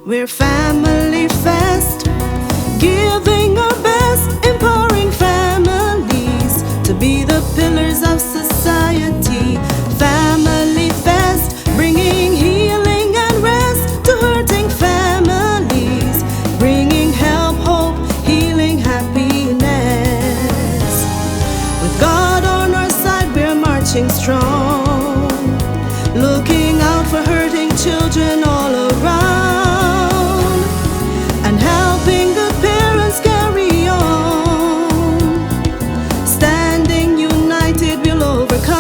We're Family Fest, giving our best, empowering families to be the pillars of society. Family Fest, bringing healing and rest to hurting families, bringing help, hope, healing, happiness. With God on our side, we're marching strong, looking out for hurting children all around, and helping the parents carry on. Standing united, we'll overcome.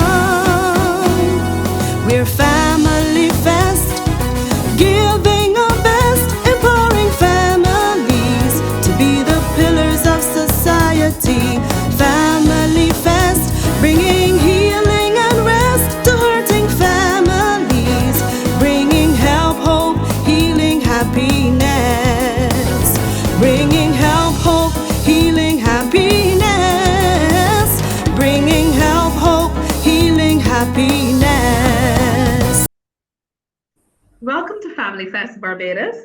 We're Family Fest, giving our best, empowering families to be the pillars of society. Family Fest, bringing healing and rest to hurting families, bringing help, hope, healing, happiness, bringing help, hope, healing, happiness, bringing help, hope, healing, happiness. Welcome to Family Fest Barbados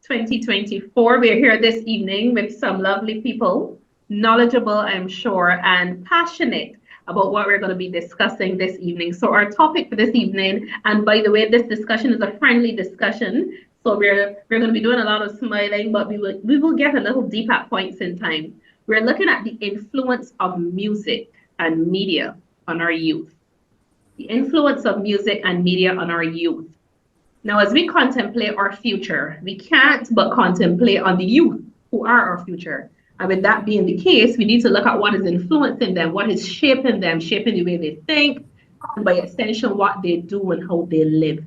2024. We are here this evening with some lovely people, knowledgeable, I'm sure, and passionate about what we're going to be discussing this evening. So our topic for this evening, and by the way, this discussion is a friendly discussion. So we're going to be doing a lot of smiling, but we will get a little deep at points in time. We're looking at the influence of music and media on our youth. The influence of music and media on our youth. Now, as we contemplate our future, we can't but contemplate on the youth who are our future. And with that being the case, we need to look at what is influencing them, what is shaping them, shaping the way they think, and by extension, what they do and how they live.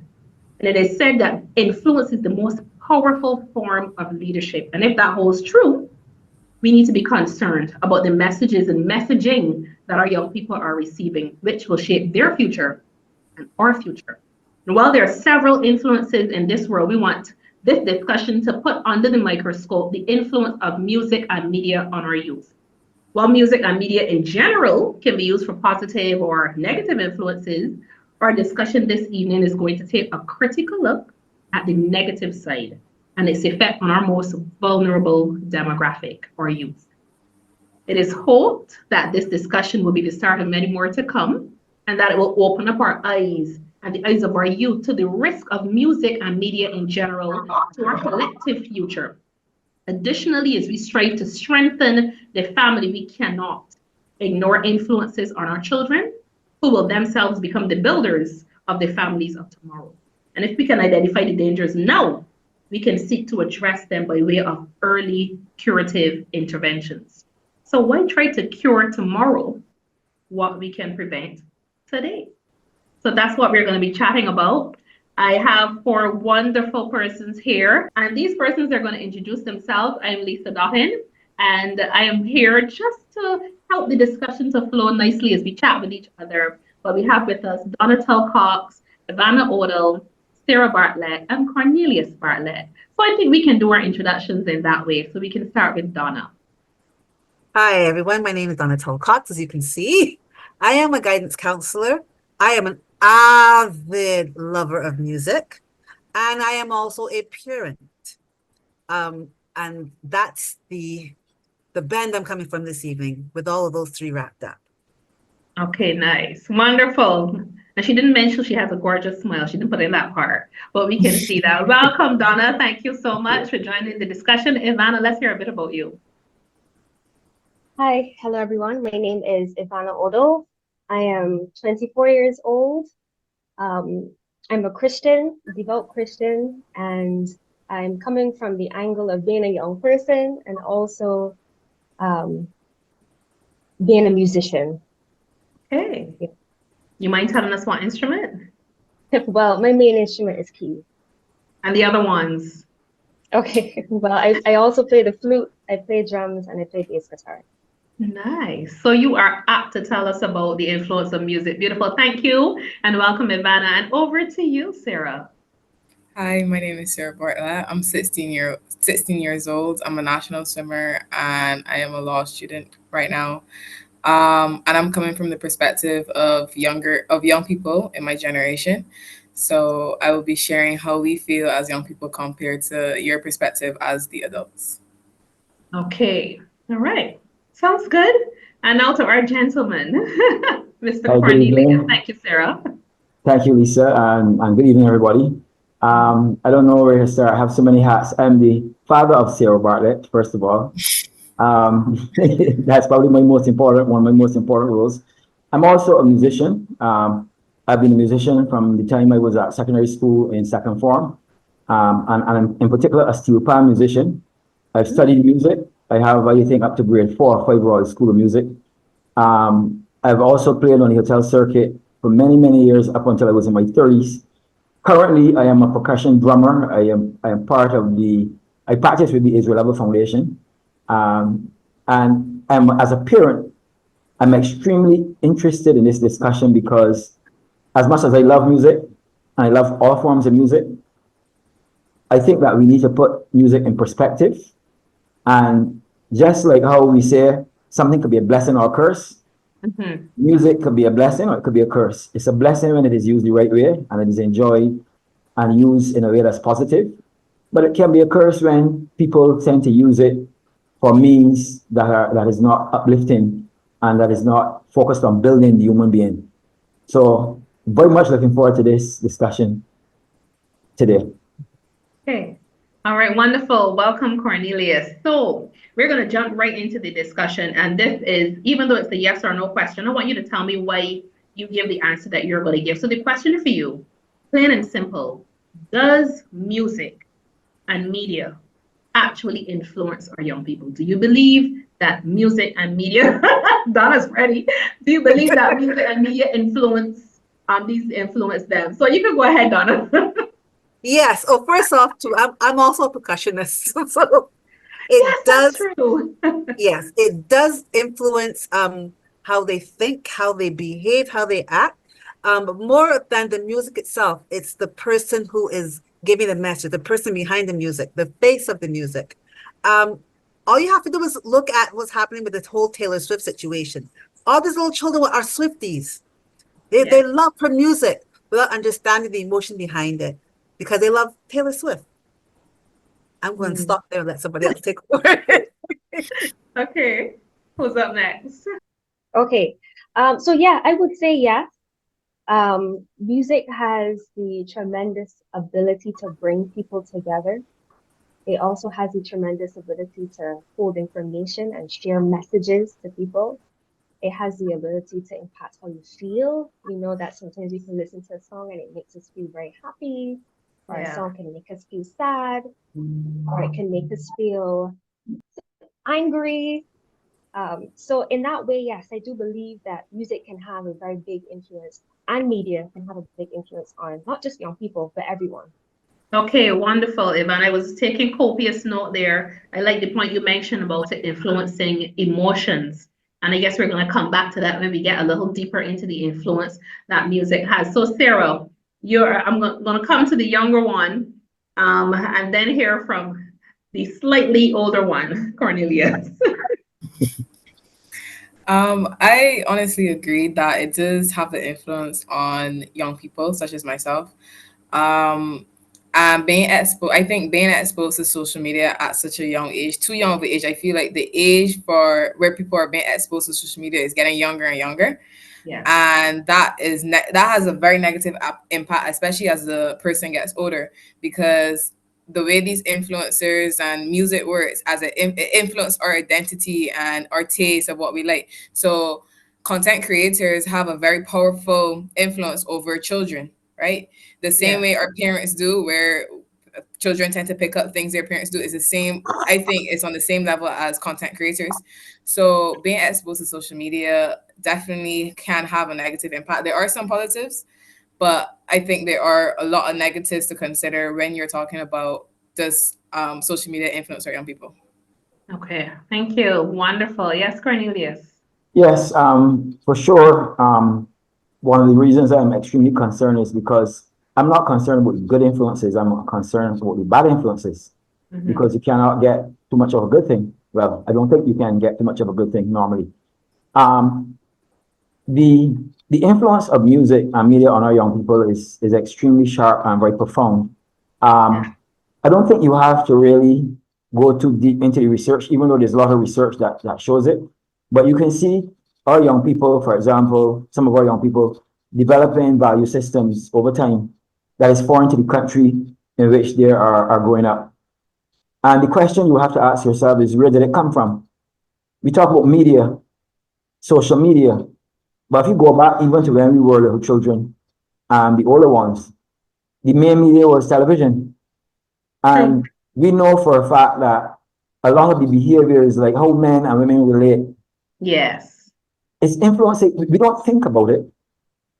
And it is said that influence is the most powerful form of leadership. And if that holds true, we need to be concerned about the messages and messaging that our young people are receiving, which will shape their future and our future. And while there are several influences in this world, we want this discussion to put under the microscope the influence of music and media on our youth. While music and media in general can be used for positive or negative influences, our discussion this evening is going to take a critical look at the negative side and its effect on our most vulnerable demographic, our youth. It is hoped that this discussion will be the start of many more to come, and that it will open up our eyes and the eyes of our youth to the risk of music and media in general to our collective future. Additionally, as we strive to strengthen the family, we cannot ignore influences on our children, who will themselves become the builders of the families of tomorrow. And if we can identify the dangers now, we can seek to address them by way of early curative interventions. So why try to cure tomorrow what we can prevent today? So that's what we're going to be chatting about. I have four wonderful persons here, and these persons are going to introduce themselves. I'm Lisa Dottin, and I am here just to help the discussion to flow nicely as we chat with each other. But we have with us Donatel Cox, Ivana Odell, Sarah Bartlett, and Cornelius Bartlett. So I think we can do our introductions in that way. So we can start with Donna. Hi, everyone. My name is Donatelle Cox. As you can see, I am a guidance counselor. I am an avid lover of music, and I am also a parent. And that's the band I'm coming from this evening, with all of those three wrapped up. Okay, nice. Wonderful. And she didn't mention she has a gorgeous smile. She didn't put in that part, but we can see that. Welcome, Donna. Thank you so much for joining the discussion. Ivana, let's hear a bit about you. Hi, hello everyone. My name is Ivana Odell. I am 24 years old. I'm a Christian, devout Christian, and I'm coming from the angle of being a young person and also being a musician. Okay. You mind telling us what instrument? Well, my main instrument is keys. And the other ones? Okay, well, I also play the flute, I play drums, and I play bass guitar. Nice. So you are apt to tell us about the influence of music. Beautiful. Thank you. And welcome, Ivana. And over to you, Sarah. Hi, my name is Sarah Bartlett. I'm 16 years old. I'm a national swimmer and I am a law student right now. And I'm coming from the perspective of young people in my generation. So I will be sharing how we feel as young people compared to your perspective as the adults. Okay. All right. Sounds good. And now to our gentleman, Mr. Hi, good Cornelius. evening. Thank you, Sarah. Thank you, Lisa, and good evening, everybody. I don't know where to start. I have so many hats. I'm the father of Sarah Bartlett, first of all. That's probably one of my most important roles. I'm also a musician. I've been a musician from the time I was at secondary school in second form, and I'm in particular a steel pan musician. I've studied music. I have, I think, up to grade 4 or 5 Royal School of Music. I've also played on the hotel circuit for many, many years up until I was in my 30s. Currently, I am a percussion drummer. I am part of I practice with the Israel Level Foundation. And as a parent, I'm extremely interested in this discussion because as much as I love music, and I love all forms of music, I think that we need to put music in perspective. And just like how we say something could be a blessing or a curse, music could be a blessing or it could be a curse. It's a blessing when it is used the right way and it is enjoyed and used in a way that's positive. But it can be a curse when people tend to use it for means that is not uplifting and that is not focused on building the human being. So very much looking forward to this discussion today. Okay. All right, wonderful. Welcome, Cornelius. So we're going to jump right into the discussion. And this is, even though it's a yes or no question, I want you to tell me why you give the answer that you're going to give. So the question for you, plain and simple, does music and media actually influence our young people? Do you believe that music and media, Donna's ready. Do you believe that music and media influence them? So you can go ahead, Donna. Yes. Oh, first off, too, I'm also a percussionist, so Yes, it that's does. true. Yes, it does influence how they think, how they behave, how they act. But more than the music itself, it's the person who is giving the message, the person behind the music, the face of the music. Um, all you have to do is look at what's happening with this whole Taylor Swift situation. All these little children are Swifties. They Yes. love her music without understanding the emotion behind it because they love Taylor Swift. I'm going to stop there and let somebody else take over. Okay. Who's up next? Okay. So yeah, I would say yes. Music has the tremendous ability to bring people together. It also has the tremendous ability to hold information and share messages to people. It has the ability to impact how you feel. We know that sometimes we can listen to a song and it makes us feel very happy, or a song can make us feel sad, or it can make us feel angry. So in that way, yes, I do believe that music can have a very big influence, and media can have a big influence on not just young people, but everyone. Okay, wonderful, Ivan. I was taking copious note there. I like the point you mentioned about it influencing emotions. And I guess we're going to come back to that when we get a little deeper into the influence that music has. So, Sarah, I'm going to come to the younger one, and then hear from the slightly older one, Cornelius. I honestly agree that it does have an influence on young people, such as myself. Um, and I think being exposed to social media at such a young age, too young of an age, I feel like the age for where people are being exposed to social media is getting younger and younger. Yeah. And that has a very negative impact, especially as the person gets older, because the way these influencers and music works as it influence our identity and our taste of what we like. So content creators have a very powerful influence over children, right? The same way our parents do, where children tend to pick up things their parents do, is the same. I think it's on the same level as content creators. So being exposed to social media definitely can have a negative impact. There are some positives, but I think there are a lot of negatives to consider when you're talking about does social media influence our young people. Okay, thank you. Wonderful. Yes, Cornelius. Yes, for sure. One of the reasons I'm extremely concerned is because I'm not concerned with good influences. I'm concerned with the bad influences because you cannot get too much of a good thing. Well, I don't think you can get too much of a good thing normally. The the influence of music and media on our young people is extremely sharp and very profound. I don't think you have to really go too deep into the research, even though there's a lot of research that shows it. But you can see our young people, for example, some of our young people developing value systems over time that is foreign to the country in which they are growing up. And the question you have to ask yourself is, where did it come from? We talk about media, social media, but if you go back even to when we were little children, the older ones, the main media was television. And we know for a fact that a lot of the behaviors, like how men and women relate, Yes. it's influencing. We don't think about it,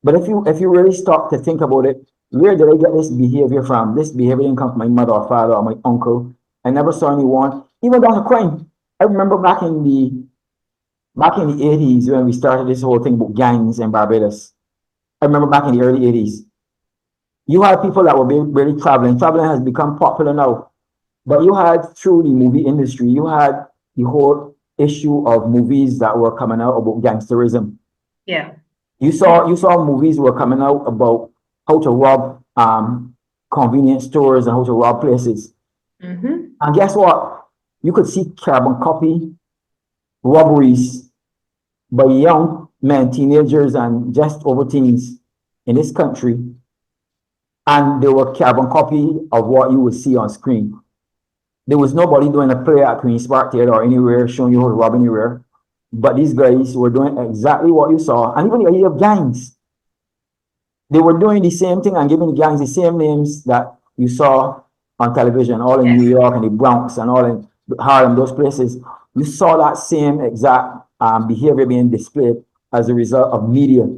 but if you really stop to think about it, where did I get this behavior from? This behavior didn't come from my mother or father or my uncle. I never saw anyone, even down to crime. I remember back in the 80s when we started this whole thing about gangs in Barbados. I remember back in the early 80s, you had people that were really traveling. Traveling has become popular now. But you had, through the movie industry, you had the whole issue of movies that were coming out about gangsterism. Yeah. You saw movies were coming out about how to rob convenience stores and how to rob places. And guess what? You could see carbon copy robberies by young men, teenagers, and just over teens in this country. And they were carbon copy of what you would see on screen. There was nobody doing a play at Queen's Park Theatre or anywhere showing you how to rob anywhere. But these guys were doing exactly what you saw. And even the idea of gangs, they were doing the same thing and giving the gangs the same names that you saw on television, all in New York and the Bronx and all in Harlem, those places. You saw that same exact behavior being displayed as a result of media.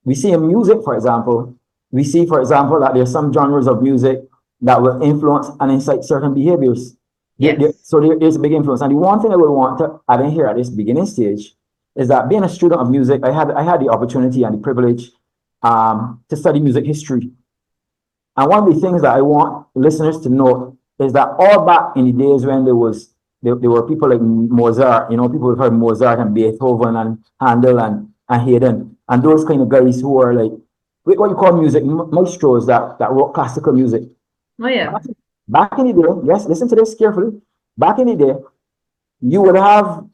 We see in music, for example, that there's some genres of music that will influence and incite certain behaviors. So there is a big influence. And the one thing I would want to add in here at this beginning stage is that being a student of music, I had the opportunity and the privilege to study music history. And one of the things that I want listeners to know is that all back in the days when there were people like Mozart, people who've heard Mozart and Beethoven and Handel and Haydn, and those kind of guys who are like what you call music maestros that wrote classical music. Oh yeah. Back in the day, yes, listen to this carefully. Back in the day, you would have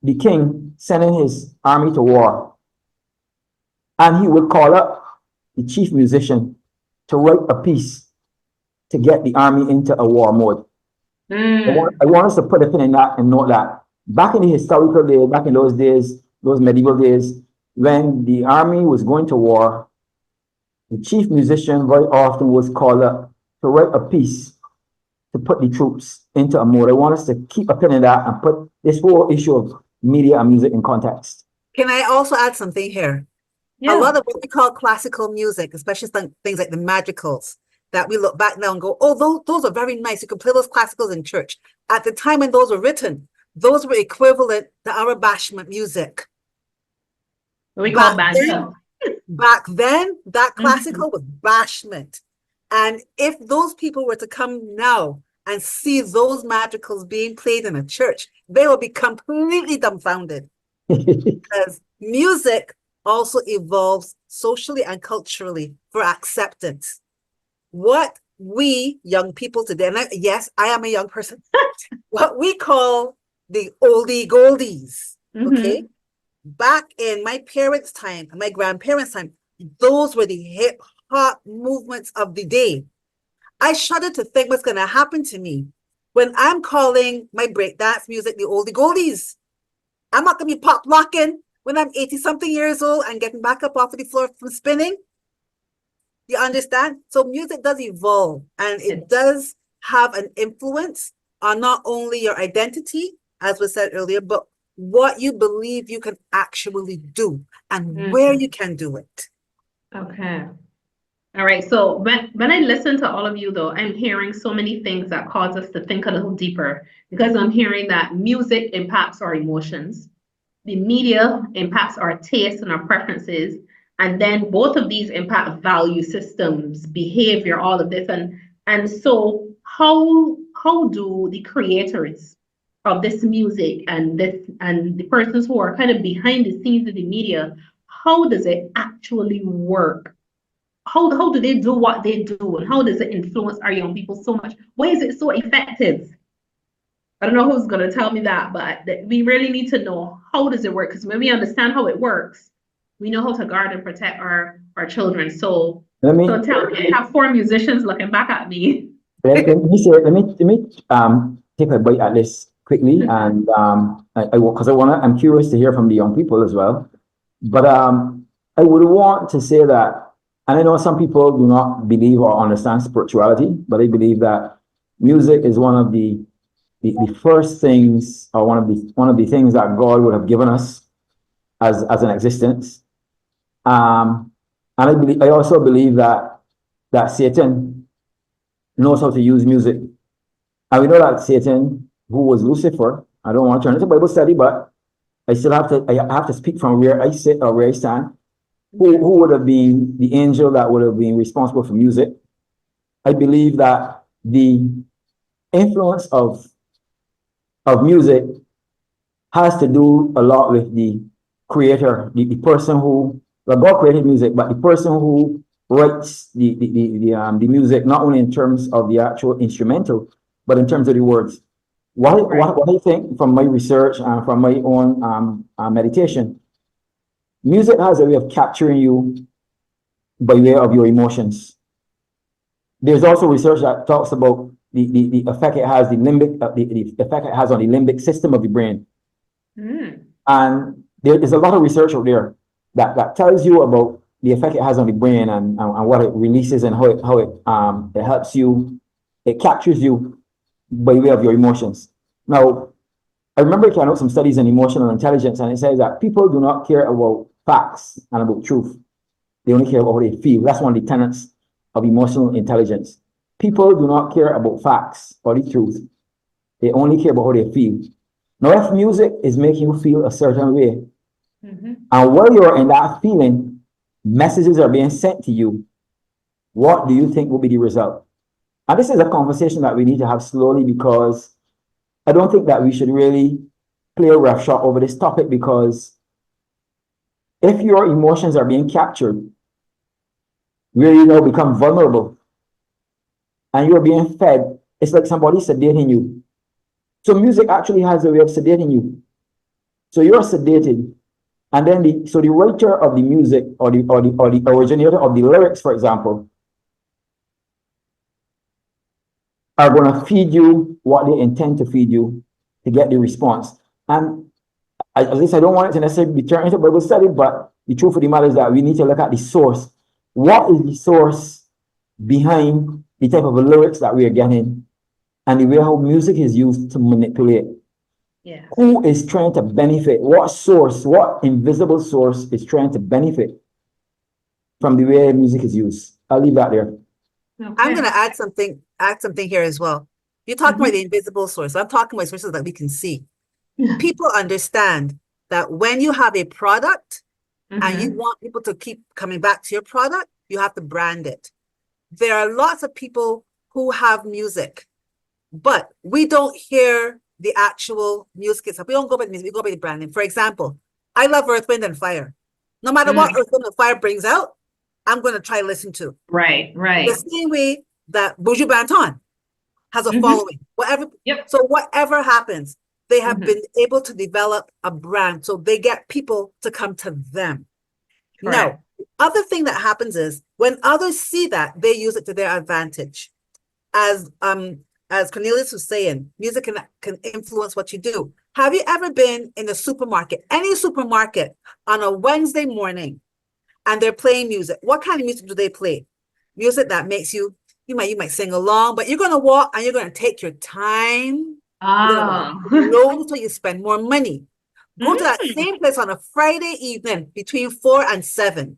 the king sending his army to war, and he would call up the chief musician to write a piece to get the army into a war mode. I want us to put a pin in that and note that back in the historical day, back in those days, those medieval days, when the army was going to war, the chief musician very often was called up to write a piece to put the troops into a mode. I want us to keep a pin in that and put this whole issue of media and music in context. Can I also add something here? A lot of what we call classical music, especially things like the madrigals, that we look back now and go, oh, those are very nice. You can play those classicals in church. At the time when those were written, those were equivalent to our bashment music. We call banjo. Back then, that classical was bashment. And if those people were to come now and see those madrigals being played in a church, they will be completely dumbfounded. Because music also evolves socially and culturally for acceptance. What we young people today, and yes, I am a young person, what we call the oldie goldies, okay? Back in my parents' time, my grandparents' time, those were the hip hop movements of the day. I shudder to think what's going to happen to me when I'm calling my breakdance music the oldie goldies. I'm not going to be pop locking when I'm 80-something years old and getting back up off of the floor from spinning. You understand? So music does evolve, and it does have an influence on not only your identity, as was said earlier, but what you believe you can actually do and where you can do it. Okay. All right. So when I listen to all of you, though, I'm hearing so many things that cause us to think a little deeper, because I'm hearing that music impacts our emotions, the media impacts our tastes and our preferences, and then both of these impact value systems, behavior, all of this. And so how do the creators of this music and the persons who are kind of behind the scenes of the media, how does it actually work? How do they do what they do, and how does it influence our young people so much? Why is it so effective? I don't know who's going to tell me that, but we really need to know, how does it work? Because when we understand how it works, we know how to guard and protect our children. So Let me tell me, I have four musicians looking back at me. let me take a bite at this quickly, and because I'm curious to hear from the young people as well. But I would want to say that, and I know some people do not believe or understand spirituality, but I believe that music is one of the first things, or one of the things that God would have given us as an existence. And I also believe that Satan knows how to use music. And we know that Satan, who was Lucifer, I don't want to turn into Bible study, but I have to speak from where I sit or where I stand. Who would have been the angel that would have been responsible for music? I believe that the influence of music has to do a lot with the creator, the person who, well, God created music, but the person who writes the music, not only in terms of the actual instrumental, but in terms of the words. What I think from my research and from my own meditation, music has a way of capturing you by way of your emotions. There's also research that talks about the effect it has, the effect it has on the limbic system of the brain. And there is a lot of research out there that tells you about the effect it has on the brain, and what it releases, and how it helps you, it captures you by way of your emotions. Now, I remember carrying out some studies in emotional intelligence, and it says that people do not care about facts and about truth. They only care about how they feel. That's one of the tenets of emotional intelligence. People do not care about facts or the truth. They only care about how they feel. Now, if music is making you feel a certain way, and while you're in that feeling, messages are being sent to you, what do you think will be the result? And this is a conversation that we need to have slowly, because I don't think that we should really play a roughshod over this topic, because if your emotions are being captured, where you now become vulnerable and you're being fed, it's like somebody sedating you. So music actually has a way of sedating you. So you're sedated, and then the writer of the music, or the originator of the lyrics, for example, are going to feed you what they intend to feed you to get the response. And at least I don't want it to necessarily be turned into Bible study, but the truth of the matter is that we need to look at the source. What is the source behind the type of lyrics that we are getting, and the way how music is used to manipulate? Yeah. Who is trying to benefit? What source, what invisible source is trying to benefit from the way music is used? I'll leave that there. I'm Okay. going to add something here as well. You're talking about the invisible source. I'm talking about sources that we can see. People understand that when you have a product and you want people to keep coming back to your product, you have to brand it. There are lots of people who have music, but we don't hear the actual music itself. We don't go by the music, we go by the branding. For example, I love Earth, Wind, and Fire. No matter what Earth, Wind, and Fire brings out, I'm going to try to listen to. Right. The same way that Buju Banton has a following. So whatever happens, they have been able to develop a brand, so they get people to come to them. Now, the other thing that happens is when others see that, they use it to their advantage. As Cornelius was saying, music can influence what you do. Have you ever been in a supermarket, any supermarket, on a Wednesday morning, and they're playing music? What kind of music do they play? Music that makes you might sing along, but you're going to walk and you're going to take your time. Low until you spend more money. Go to that same place on a Friday evening between 4 and 7.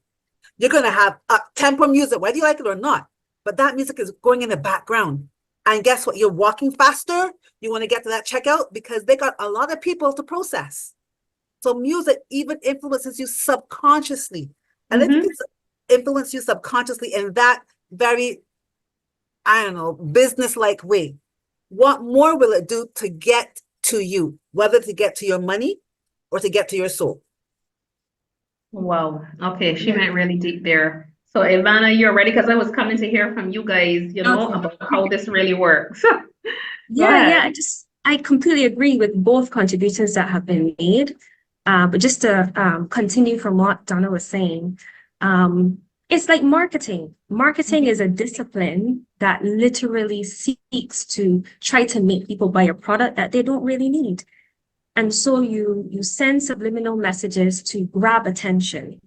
You're going to have tempo music, whether you like it or not. But that music is going in the background. And guess what? You're walking faster. You want to get to that checkout because they got a lot of people to process. So music even influences you subconsciously. And if it can influence you subconsciously in that very, business-like way, what more will it do to get to you, whether to get to your money or to get to your soul? Wow. Okay, she went really deep there. So, Ivana, you're ready? Because I was coming to hear from you guys, Okay. about how this really works. Go Yeah, ahead. I completely agree with both contributions that have been made. But just to continue from what Donna was saying, um, it's like marketing. Marketing is a discipline that literally seeks to try to make people buy a product that they don't really need. And so you send subliminal messages to grab attention.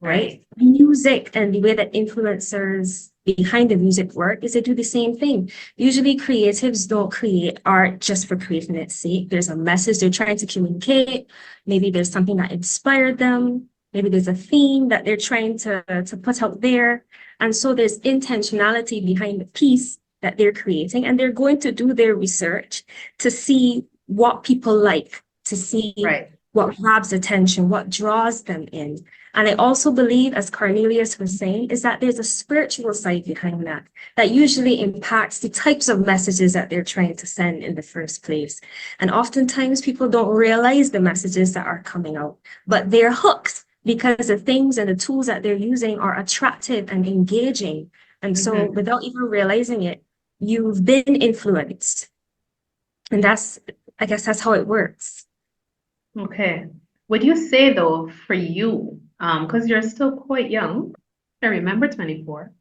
Right? Right. Music and the way that influencers behind the music work is they do the same thing. Usually creatives don't create art just for creating its sake. There's a message they're trying to communicate. Maybe there's something that inspired them. Maybe there's a theme that they're trying to put out there. And so there's intentionality behind the piece that they're creating. And they're going to do their research to see what people like, to see Right. what grabs attention, what draws them in. And I also believe, as Cornelius was saying, is that there's a spiritual side behind that, that usually impacts the types of messages that they're trying to send in the first place. And oftentimes people don't realize the messages that are coming out, but they're hooked because the things and the tools that they're using are attractive and engaging. And so without even realizing it, you've been influenced. And I guess that's how it works. Okay. Would you say though, for you, because you're still quite young, I remember 24.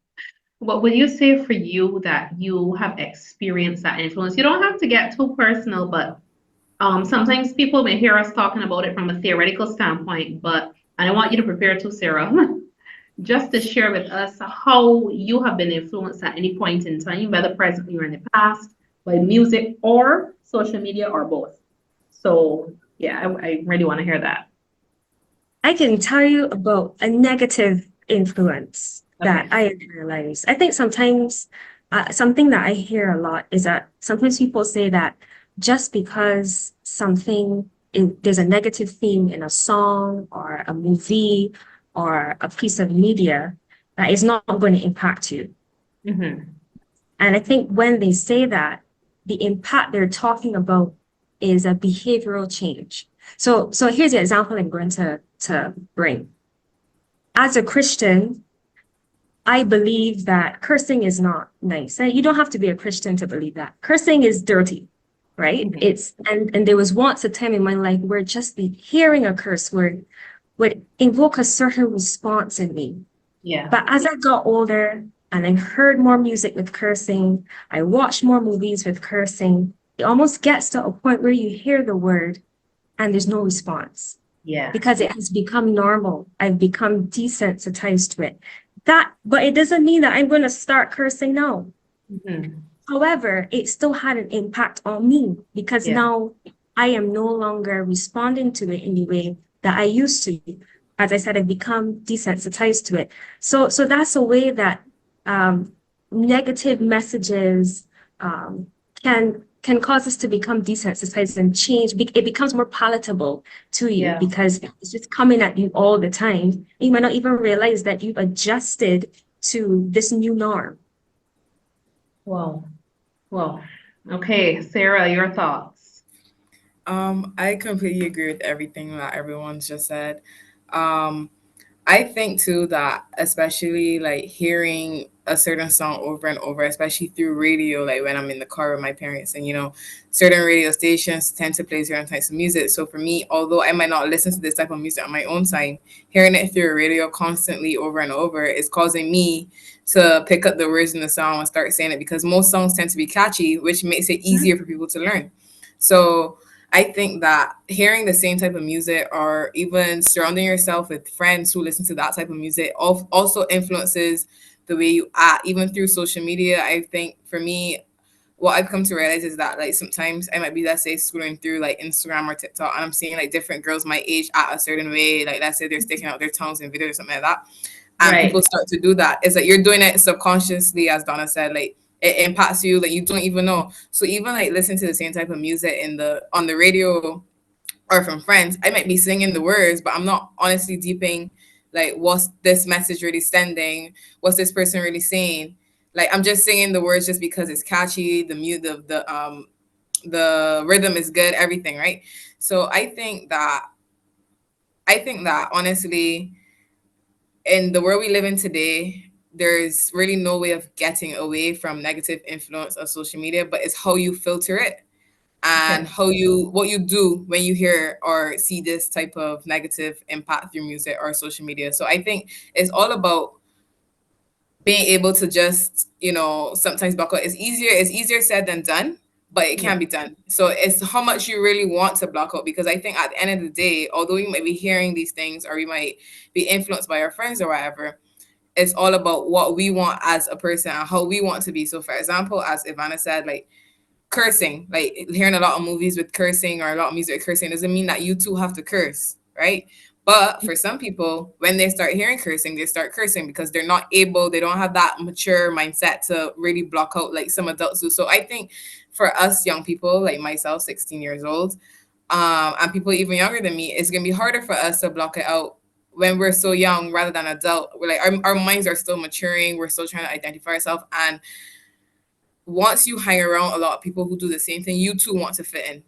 What would you say for you that you have experienced that influence? You don't have to get too personal, but sometimes people may hear us talking about it from a theoretical standpoint, but and I want you to prepare too, Sarah, just to share with us how you have been influenced at any point in time, whether presently or in the past, by music or social media or both. So yeah, I really want to hear that. I can tell you about a negative influence that Okay. I realize. I think sometimes something that I hear a lot is that sometimes people say that just because there's a negative theme in a song or a movie or a piece of media, that is not going to impact you. Mm-hmm. And I think when they say that, the impact they're talking about is a behavioral change. So here's the example I'm going to bring. As a Christian, I believe that cursing is not nice. And you don't have to be a Christian to believe that. Cursing is dirty, right? Mm-hmm. And there was once a time in my life where just hearing a curse word would invoke a certain response in me. Yeah. But as I got older and I heard more music with cursing, I watched more movies with cursing, it almost gets to a point where you hear the word and there's no response Yeah. because it has become normal. I've become desensitized to it. But it doesn't mean that I'm going to start cursing now. Mm-hmm. However, it still had an impact on me because Yeah. now I am no longer responding to it in the way that I used to. As I said, I've become desensitized to it. So that's a way that negative messages can cause us to become desensitized and change. It becomes more palatable to you Yeah. because it's just coming at you all the time. You might not even realize that you've adjusted to this new norm. Wow. Well, okay, Sarah, your thoughts. I completely agree with everything that everyone's just said. Um, I think too that especially like hearing a certain song over and over, especially through radio, like when I'm in the car with my parents, and certain radio stations tend to play certain types of music. So for me, although I might not listen to this type of music on my own time, hearing it through a radio constantly over and over is causing me to pick up the words in the song and start saying it because most songs tend to be catchy, which makes it easier for people to learn. So I think that hearing the same type of music or even surrounding yourself with friends who listen to that type of music also influences the way you act, even through social media. I think for me, what I've come to realize is that like sometimes I might be, let's say, scrolling through like Instagram or TikTok and I'm seeing like different girls my age act a certain way. Like let's say they're sticking out their tongues in videos or something like that. And Right. people start to do that. It's like you're doing it subconsciously, as Donna said, like it impacts you, like you don't even know. So even like listening to the same type of music on the radio or from friends, I might be singing the words, but I'm not honestly deeping like what's this message really sending, what's this person really saying. Like I'm just singing the words just because it's catchy, the rhythm is good, everything, right? So I think that honestly, in the world we live in today, there's really no way of getting away from negative influence of social media, but it's how you filter it and Okay. what you do when you hear or see this type of negative impact through music or social media. So I think it's all about being able to just, sometimes block out. It's easier said than done, but it Yeah. can be done. So it's how much you really want to block out, because I think at the end of the day, although you might be hearing these things or you might be influenced by your friends or whatever, it's all about what we want as a person and how we want to be. So for example, as Ivana said, like cursing, like hearing a lot of movies with cursing or a lot of music with cursing doesn't mean that you too have to curse, right? But for some people, when they start hearing cursing, they start cursing because they don't have that mature mindset to really block out like some adults do. So I think for us young people, like myself, 16 years old, and people even younger than me, it's gonna be harder for us to block it out when we're so young rather than adult. We're like our minds are still maturing, we're still trying to identify ourselves, and once you hang around a lot of people who do the same thing, you too want to fit in.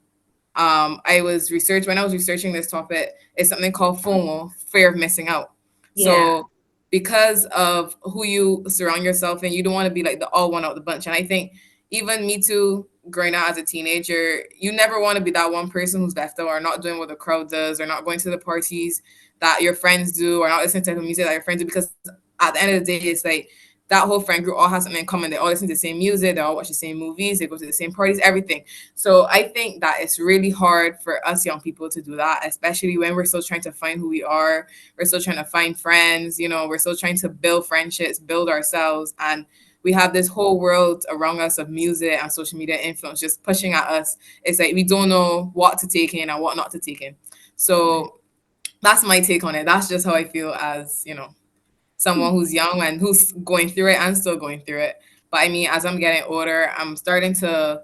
When I was researching this topic, it's something called FOMO, fear of missing out. Yeah. So because of who you surround yourself in, you don't want to be like the all one out the bunch. And I think even me too, growing up as a teenager, you never want to be that one person who's left out or not doing what the crowd does or not going to the parties that your friends do or not listening to the music that your friends do. Because at the end of the day, it's like that whole friend group all has something in common. They all listen to the same music, they all watch the same movies, they go to the same parties, everything. So I think that it's really hard for us young people to do that, especially when we're still trying to find who we are. We're still trying to find friends, we're still trying to build friendships, build ourselves. And we have this whole world around us of music and social media influence just pushing at us. It's like we don't know what to take in and what not to take in. So that's my take on it. That's just how I feel as, someone who's young and who's going through it and still going through it. But I mean, as I'm getting older, I'm starting to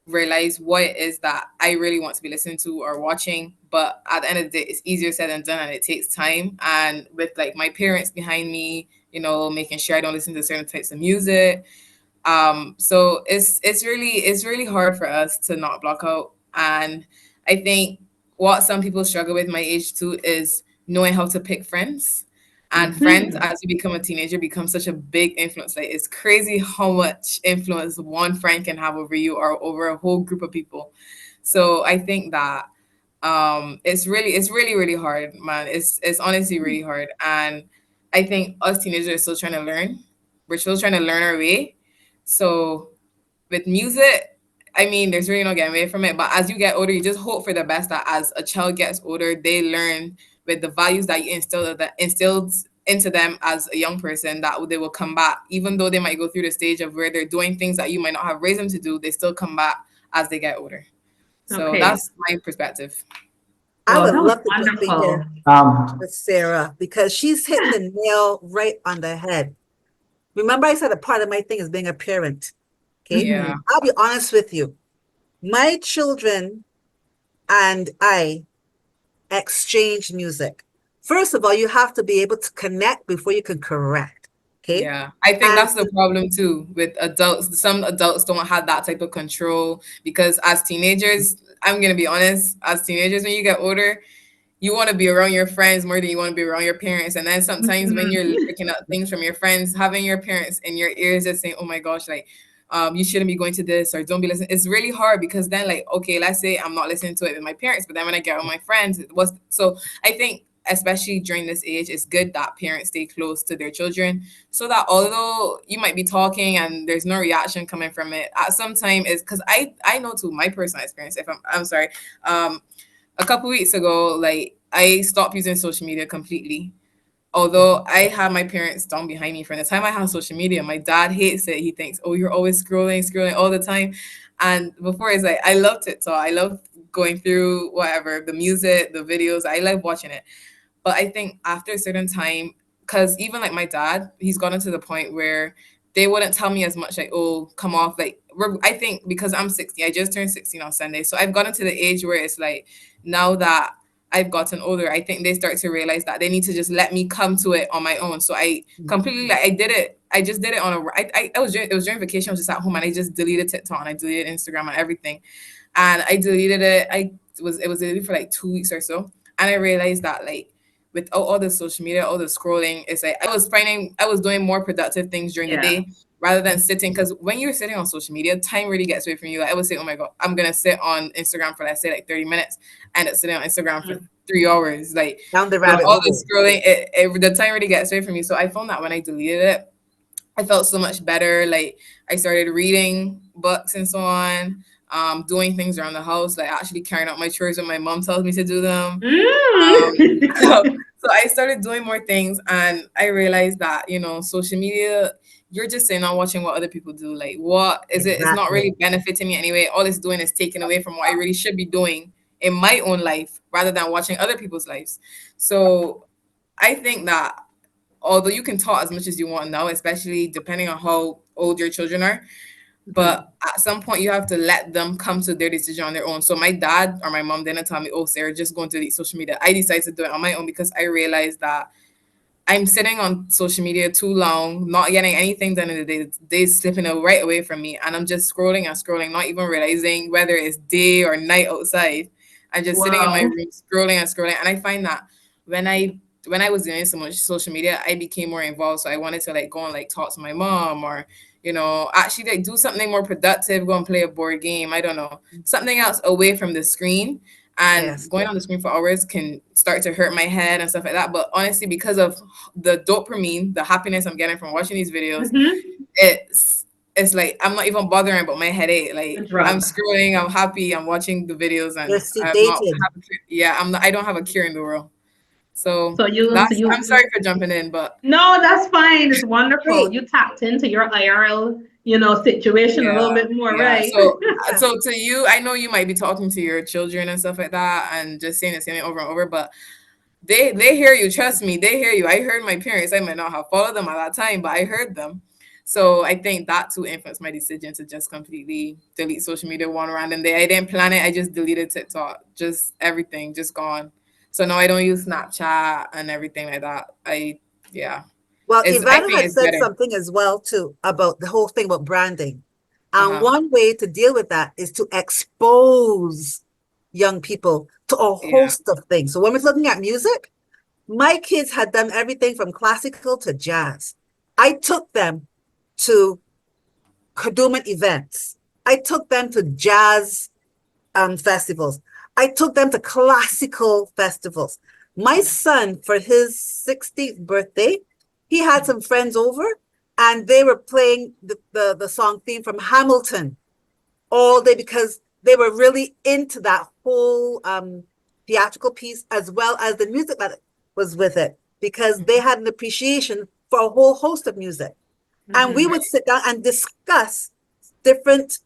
realize what it is that I really want to be listening to or watching. But at the end of the day, it's easier said than done and it takes time. And with like my parents behind me, making sure I don't listen to certain types of music. So it's really hard for us to not block out. And I think what some people struggle with my age too is knowing how to pick friends. And friends, Mhm. as you become a teenager, become such a big influence. Like it's crazy how much influence one friend can have over you or over a whole group of people. So I think that it's really really hard, man. It's honestly really hard. And I think us teenagers are still trying to learn. We're still trying to learn our way. So with music, I mean, there's really no getting away from it. But as you get older, you just hope for the best that as a child gets older, they learn with the values that you instilled into them as a young person, that they will come back, even though they might go through the stage of where they're doing things that you might not have raised them to do. They still come back as they get older. So Okay. that's my perspective. I Well, would that was love to jump in wonderful. here Um, with Sarah because she's hitting the nail right on the head. Remember, I said a part of my thing is being a parent. Okay. Yeah. Mhm. I'll be honest with you. My children and I exchange music. First of all, you have to be able to connect before you can correct. Okay. Yeah, I think And that's the problem too with adults. Some adults don't have that type of control because as teenagers, I'm gonna be honest, as teenagers, when you get older, you want to be around your friends more than you want to be around your parents. And then sometimes when you're Mhm. picking up things from your friends, having your parents in your ears just saying, "Oh my gosh, like, you shouldn't be going to this or don't be listening." It's really hard because then, like, okay, let's say I'm not listening to it with my parents, but then when I get with my friends, it was so. I think especially during this age, it's good that parents stay close to their children so that although you might be talking and there's no reaction coming from it, at some time is because I know to my personal experience. If I'm sorry, um a couple weeks ago, like I stopped using social media completely. Although I had my parents down behind me from the time I had social media, my dad hates it. He thinks, "Oh, you're always scrolling all the time." And before it's like I loved it, so I love going through whatever the music, the videos. I love watching it. But I think after a certain time, because even like my dad, he's gotten to the point where they wouldn't tell me as much like, oh, come off. Like, I think because I'm 60, I just turned 16 on Sunday. So I've gotten to the age where it's like, now that I've gotten older, I think they start to realize that they need to just let me come to it on my own. So I completely, like, I did it. I just did it on it was during vacation. I was just at home and I just deleted TikTok and I deleted Instagram and everything. And I deleted it. It was deleted for like 2 weeks or so. And I realized that like without all the social media, all the scrolling, it's like I was doing more productive things during the Yeah. day rather than sitting. Because when you're sitting on social media, time really gets away from you. Like I would say, oh my God, I'm gonna sit on Instagram for let's say like 30 minutes, and it's sitting on Instagram for 3 hours. Like, Down the you know, rabbit all the hole. scrolling, the time really gets away from me. So I found that when I deleted it, I felt so much better. Like I started reading books and so on, doing things around the house, like actually carrying out my chores when my mom tells me to do them. So, Mm. so I started doing more things, and I realized that, you know, social media, you're just saying not watching what other people do. Like, what is it? It's not really Exactly. benefiting me anyway. All it's doing is taking away from what I really should be doing in my own life rather than watching other people's lives. So I think that although you can talk as much as you want now, especially depending on how old your children are, but at some point you have to let them come to their decision on their own. So my dad or my mom didn't tell me, oh, Sarah, just go into the social media. I decided to do it on my own because I realized that I'm sitting on social media too long, not getting anything done in the day. The day's slipping right away from me, and I'm just scrolling and scrolling, not even realizing whether it's day or night outside. I'm just sitting in my Wow. room scrolling and scrolling, and I find that when I was doing so much social media, I became more involved. So I wanted to like go and like talk to my mom, or you know, actually like do something more productive, go and play a board game. I don't know, something else away from the screen. And Yes. going on the screen for hours can start to hurt my head and stuff like that. But honestly, because of the dopamine, the happiness I'm getting from watching these videos, Mm-hmm. it's like I'm not even bothering about my headache. The Like I'm drug. scrolling, I'm happy, I'm watching the videos, You're and I'm not sedated. yeah, I don't have a cure in the world. So So that's you I'm sorry for jumping in, but no, that's fine. It's wonderful. Great. You tapped into your IRL, situation a little yeah, bit more, yeah. right? So to you, I know you might be talking to your children and stuff like that, and just saying the same thing over and over, but they hear you. Trust me, they hear you. I heard my parents. I might not have followed them at that time, but I heard them. So I think that too influenced my decision to just completely delete social media one random day. I didn't plan it. I just deleted TikTok, just everything, just gone. So no, I don't use Snapchat and everything like that. Yeah, Well, I Ivana think had it's said better. something as well too about the whole thing about branding. And Uh-huh. one way to deal with that is to expose young people to a Yeah. host of things. So when we're looking at music, my kids had done everything from classical to jazz. I took them to Kadooment events. I took them to jazz festivals. I took them to classical festivals. My son, for his 60th birthday, he had some friends over and they were playing the song theme from Hamilton all day because they were really into that whole theatrical piece as well as the music that was with it because they had an appreciation for a whole host of music. And we Mhm. would sit down and discuss different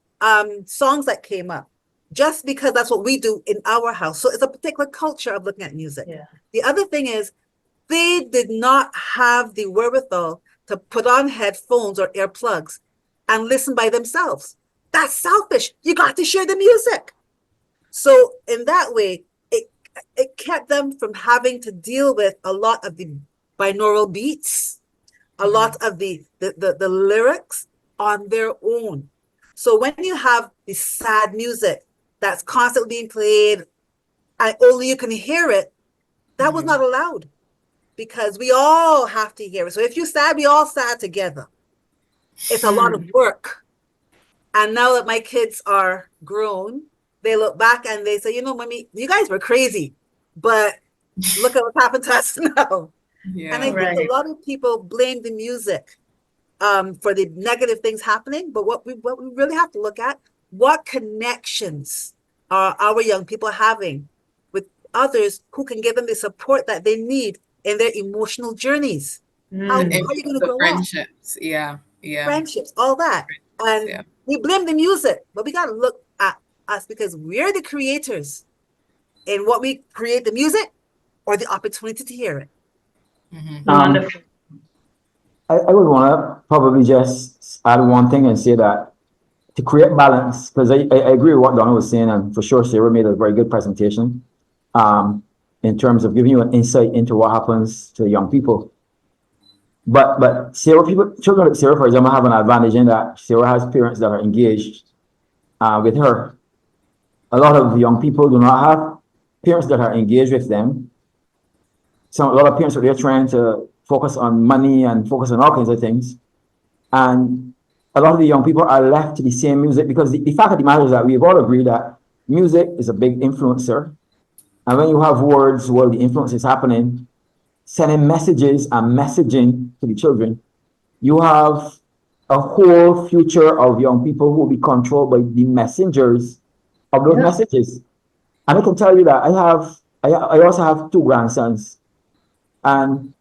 songs that came up just because that's what we do in our house. So it's a particular culture of looking at music. Yeah. The other thing is they did not have the wherewithal to put on headphones or earplugs and listen by themselves. That's selfish. You got to share the music. So in that way, it kept them from having to deal with a lot of the binaural beats, a lot of the lyrics on their own. So when you have the sad music that's constantly being played and only you can hear it, that was not allowed because we all have to hear it. So if you sad, we all sad together. It's a lot of work. And now that my kids are grown, they look back and they say, mommy, you guys were crazy, but look at what happened to us now. And I Yeah. think a Right. lot of people blame the music for the negative things happening. But what we really have to look at, what connections are our young people having with others who can give them the support that they need in their emotional journeys? How The are Mm. you going influence to of grow up? friendships. Yeah. Yeah. Friendships, all that. And Yeah. we blame the music, but we got to look at us because we're the creators in what we create the music or the opportunity to hear it. Um, Wonderful. I would want to probably just add one thing and say that to create balance, because I agree with what Donna was saying, and for sure Sarah made a very good presentation in terms of giving you an insight into what happens to young people. But Sarah, children like Sarah, for example, have an advantage in that Sarah has parents that are engaged with her. A lot of young people do not have parents that are engaged with them. a lot of parents are there trying to focus on money and focus on all kinds of things. And a lot of the young people are left to the same music because the fact of the matter is that we've all agreed that music is a big influencer. And when you have words while the influence is happening, sending messages and messaging to the children, you have a whole future of young people who will be controlled by the messengers of those messages. And I can tell you that I also have two grandsons. And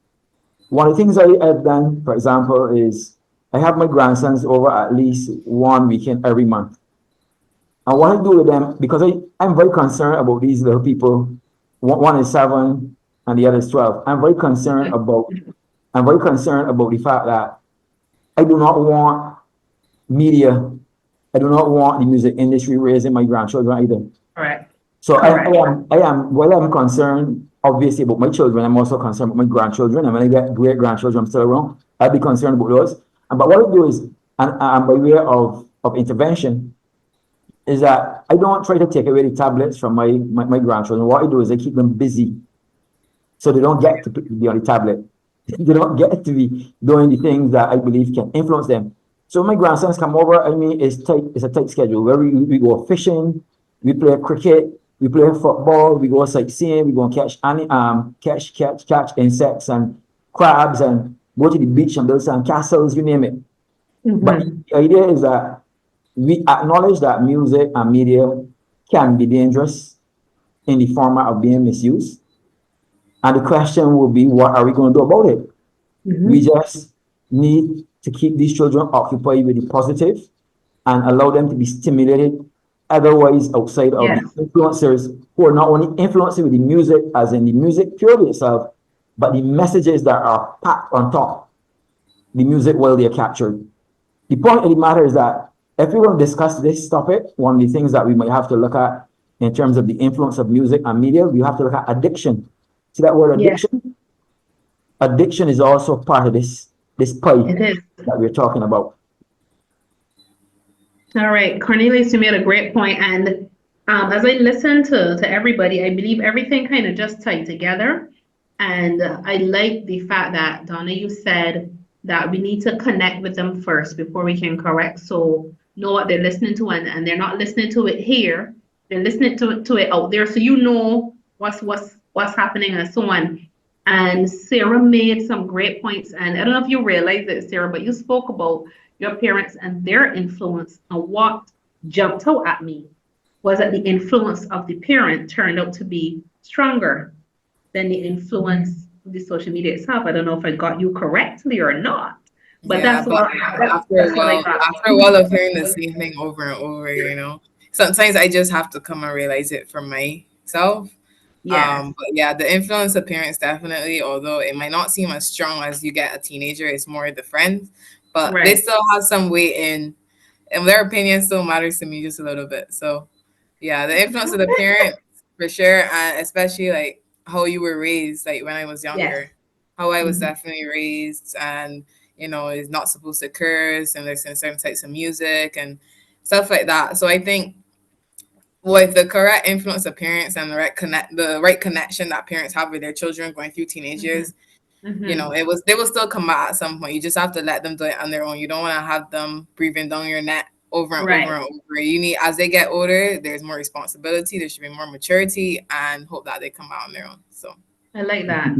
one of the things I've done, for example, is I have my grandsons over at least one weekend every month. And what I do with them, because I'm very concerned about these little people. One is 7 and the other is 12. I'm very concerned about the fact that I do not want media. I do not want the music industry raising my grandchildren either. Correct. So while I'm concerned, obviously, about my children, I'm also concerned about my grandchildren. And when I get great grandchildren, I'm still around, I'll be concerned about those. But what I do is, and by way of intervention, is that I don't try to take away the tablets from my grandchildren. What I do is I keep them busy so they don't get to be on the tablet. They don't get to be doing the things that I believe can influence them. So my grandsons come over, I mean, it's a tight schedule where we go fishing, we play cricket, we play football, we go sightseeing, we go and catch insects and crabs and go to the beach and build some castles, you name it. But the idea is that we acknowledge that music and media can be dangerous in the format of being misused. And the question will be, what are we going to do about it? We just need to keep these children occupied with the positive and allow them to be stimulated otherwise outside of the influencers who are not only influencing with the music, as in the music purely itself, but the messages that are packed on top the music while they're captured. The point of the matter is that if we want to discuss this topic, one of the things that we might have to look at in terms of the influence of music and media, we have to look at addiction. See that word addiction? Addiction is also part of this pie that we're talking about. All right, Cornelius, you made a great point. And as I listen to everybody, I believe everything kind of just tied together. And I like the fact that, Donna, you said that we need to connect with them first before we can correct. So know what they're listening to, and they're not listening to it here. They're listening to it out there. So you know what's happening and so on. And Sarah made some great points. And I don't know if you realize it, Sarah, but you spoke about your parents and their influence. And what jumped out at me was that the influence of the parent turned out to be stronger than the influence of the social media itself. I don't know if I got you correctly or not. But after a while of hearing the same thing over and over, sometimes I just have to come and realize it for myself. But yeah, the influence of parents definitely, although it might not seem as strong as you get a teenager, it's more the friends, but they still have some weight in, and their opinion still matters to me just a little bit. So yeah, the influence of the parents for sure, and especially like how you were raised, like when I was younger, how I was definitely raised, and is not supposed to curse and listen to certain types of music and stuff like that. So I think with the correct influence of parents and the right connection that parents have with their children going through teenage years, they will still come out at some point. You just have to let them do it on their own. You don't want to have them breathing down your neck over and over and over. You need, as they get older, there's more responsibility, there should be more maturity, and hope that they come out on their own. So I like that.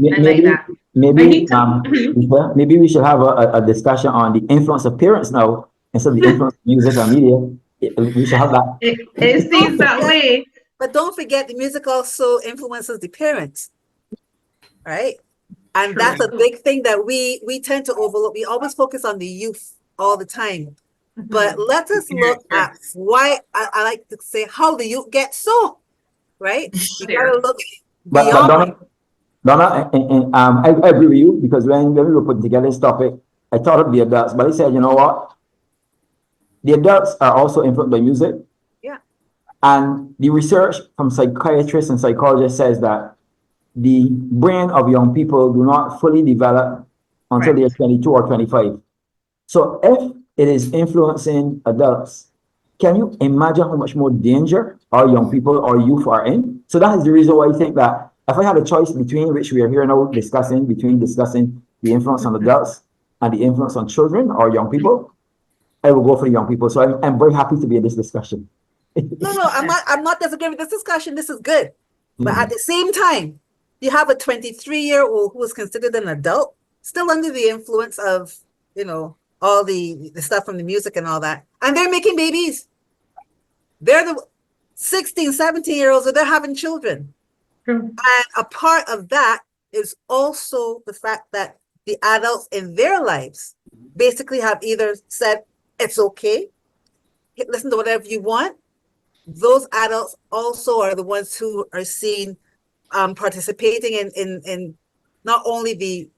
Maybe we should have a discussion on the influence of parents now instead of the influence of music and media. We should have that. It seems that way. But don't forget, the music also influences the parents, right? And that's a big thing that we tend to overlook. We always focus on the youth all the time. But let us look at why, I like to say, how the youth get so, right? You gotta look beyond. Donna, I agree with you, because when we were putting together this topic, I thought of the adults, but I said, you know what? The adults are also influenced by music. Yeah. And the research from psychiatrists and psychologists says that the brain of young people do not fully develop until they are 22 or 25. So if it is influencing adults, can you imagine how much more danger our young people or youth are in? So that is the reason why I think that if I had a choice between, which we are here now discussing, between discussing the influence on adults and the influence on children or young people, I will go for the young people. So I'm very happy to be in this discussion. No, I'm not disagreeing with this discussion. This is good. But at the same time, you have a 23-year-old who is considered an adult, still under the influence of, all the stuff from the music and all that. And they're making babies. They're the 16, 17-year-olds, and they're having children. True. And a part of that is also the fact that the adults in their lives basically have either said, it's okay, listen to whatever you want. Those adults also are the ones who are seen participating in not only the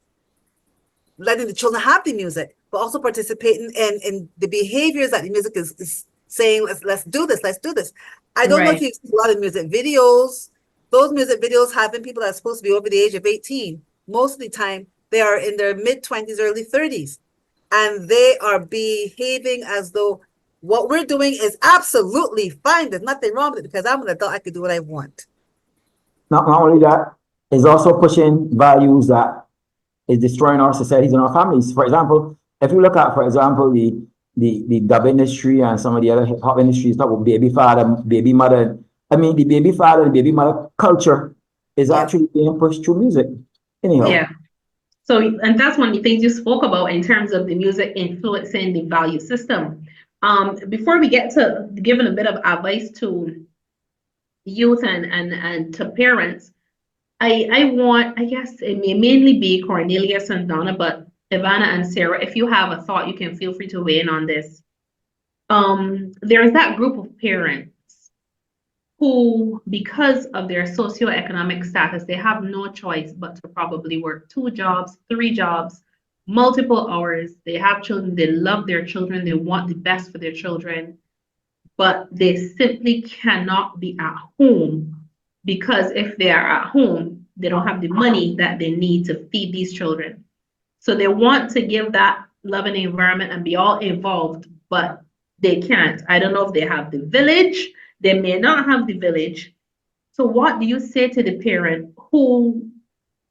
letting the children have the music, but also participating in the behaviors that the music is saying, let's do this, let's do this. I don't know if you've seen a lot of music videos. Those music videos have been people that are supposed to be over the age of 18. Most of the time, they are in their mid-20s, early 30s. And they are behaving as though what we're doing is absolutely fine. There's nothing wrong with it because I'm an adult. I can do what I want. Not only that, it's also pushing values that is destroying our societies and our families. For example, if you look at, for example, the dub industry and some of the other hip hop industries, talk about baby father, baby mother. I mean, the baby father and baby mother culture is actually being pushed through music. Anyhow. Yeah. So, and that's one of the things you spoke about in terms of the music influencing the value system. Before we get to giving a bit of advice to youth and to parents, I want, I guess it may mainly be Cornelius and Donna, but Ivana and Sarah, if you have a thought, you can feel free to weigh in on this. There's that group of parents who, because of their socioeconomic status, they have no choice but to probably work 2 jobs, 3 jobs, multiple hours. They have children, they love their children, they want the best for their children, but they simply cannot be at home because if they are at home, they don't have the money that they need to feed these children. So they want to give that loving environment and be all involved, but they can't. I don't know if they have the village. They may not have the village. So what do you say to the parent who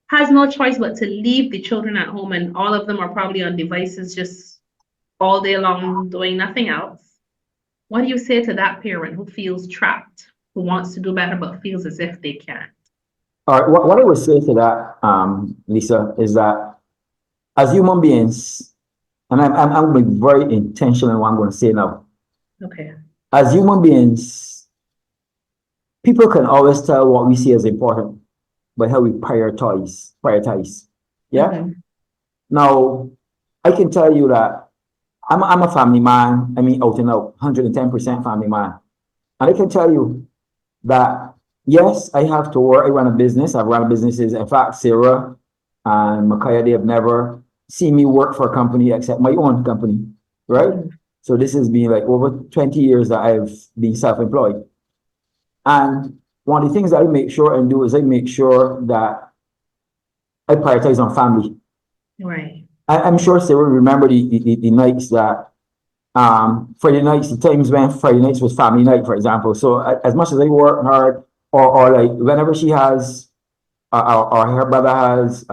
has no choice but to leave the children at home and all of them are probably on devices just all day long doing nothing else? What do you say to that parent who feels trapped, who wants to do better but feels as if they can't? All right, what I would say to that, Lisa, is that as human beings, and I'm going to be very intentional in what I'm going to say now. Okay. As human beings, people can always tell what we see as important by how we prioritize. Yeah. Mm-hmm. Now, I can tell you that I'm a family man. I mean, out and out, 110% family man. And I can tell you that, yes, I have to work. I run a business. I've run businesses. In fact, Sarah and Makaya, they have never seen me work for a company except my own company, right? Mm-hmm. So this has been like over 20 years that I've been self-employed. And one of the things that I make sure and do is I make sure that I prioritize on family. Right. I'm sure Sarah remember the nights that Friday nights, the times when Friday nights was family night, for example. So as much as I work hard, or like whenever she has or her brother has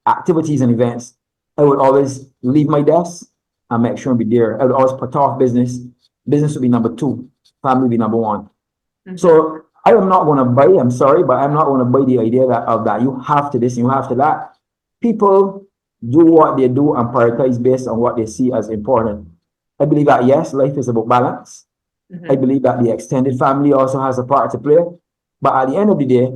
activities and events, I would always leave my desk and make sure and be there. I would always put off business. Business would be number 2, family would be number 1. Mm-hmm. So I am not going to buy, I'm sorry, but I'm not going to buy the idea that you have to this and you have to that. People do what they do and prioritize based on what they see as important. I believe that, yes, life is about balance. Mm-hmm. I believe that the extended family also has a part to play. But at the end of the day,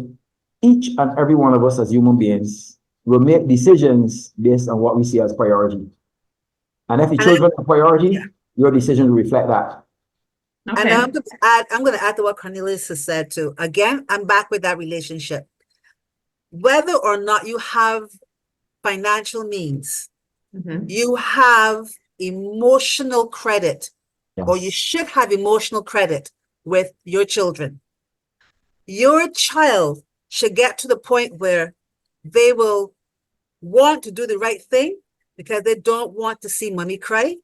each and every one of us as human beings will make decisions based on what we see as priority. And if the children are priority, your decision will reflect that. Okay. And I'm going to add to what Cornelius has said too. Again, I'm back with that relationship. Whether or not you have financial means, mm-hmm. you have emotional credit, yes. or you should have emotional credit with your children. Your child should get to the point where they will want to do the right thing because they don't want to see mommy cry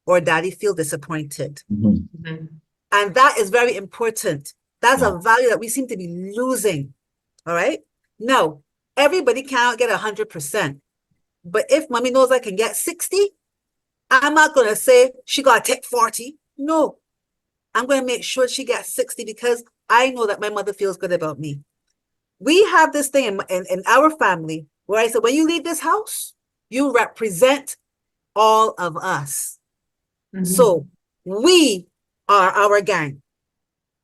or daddy feel disappointed. Mm-hmm. Mm-hmm. And that is very important. That's a value that we seem to be losing. All right. No, everybody cannot get 100%. But if mommy knows I can get 60, I'm not going to say she got to take 40. No, I'm going to make sure she gets 60 because I know that my mother feels good about me. We have this thing in our family where I said, when you leave this house, you represent all of us. Mhm. So we are our gang.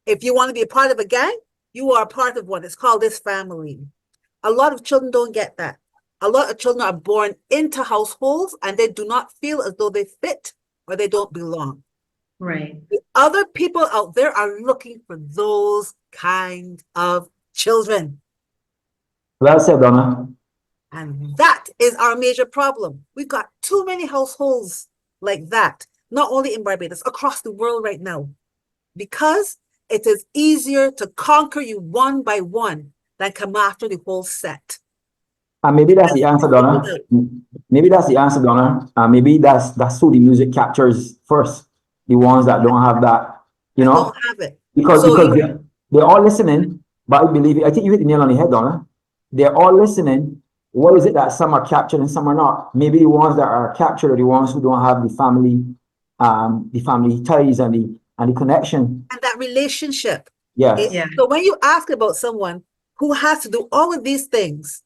If you want to be a part of a gang, you are a part of what is called this family. A lot of children don't get that. A lot of children are born into households and they do not feel as though they fit or they don't belong. Right. The other people out there are looking for those kind of children. Well said, Donna. And that is our major problem. We've got too many households like that, not only in Barbados, across the world right now, because it is easier to conquer you one by one than come after the whole set. And maybe that's the answer, Donna. Maybe that's the answer, Donna. Maybe that's who the music captures first. The ones that don't have that, you know, don't have it. because So they're all listening. But I believe I think you hit the nail on the head, Donna. They're all listening. What is it that some are captured and some are not? Maybe the ones that are captured are the ones who don't have the family ties and the connection. and that relationship. Yes. Yeah. So when you ask about someone who has to do all of these things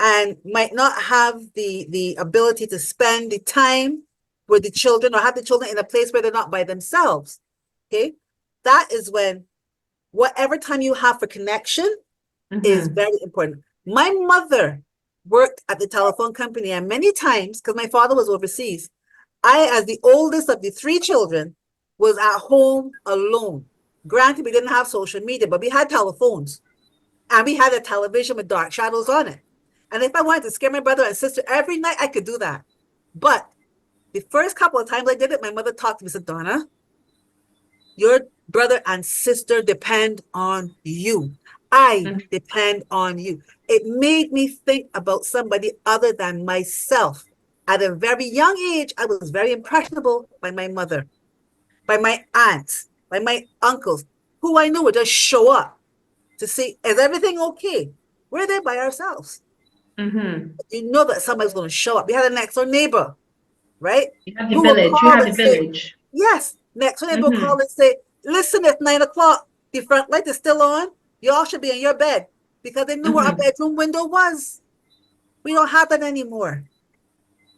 and might not have the ability to spend the time with the children or have the children in a place where they're not by themselves, okay, that is when whatever time you have for connection is Mhm. very important. My mother worked at the telephone company, and many times, because my father was overseas, I, as the oldest of the three children, was at home alone. Granted, we didn't have social media, but we had telephones and we had a television with dark shadows on it. And if I wanted to scare my brother and sister every night, I could do that. But the first couple of times I did it, my mother talked to me and said, Donna, your brother and sister depend on you. I Mhm. depend on you. It made me think about somebody other than myself. At a very young age, I was very impressionable by my mother, by my aunts, by my uncles, who I knew would just show up to see, is everything okay? We're there by ourselves. Mhm. You know that somebody's going to show up. We had a next door neighbor, right? You have the Who will village. You call have the and say, village. yes, next door neighbor will Mhm. call and say, listen, it's 9 o'clock, the front light is still on. Y'all should be in your bed, because they knew where our Mhm. bedroom window was. We don't have that anymore.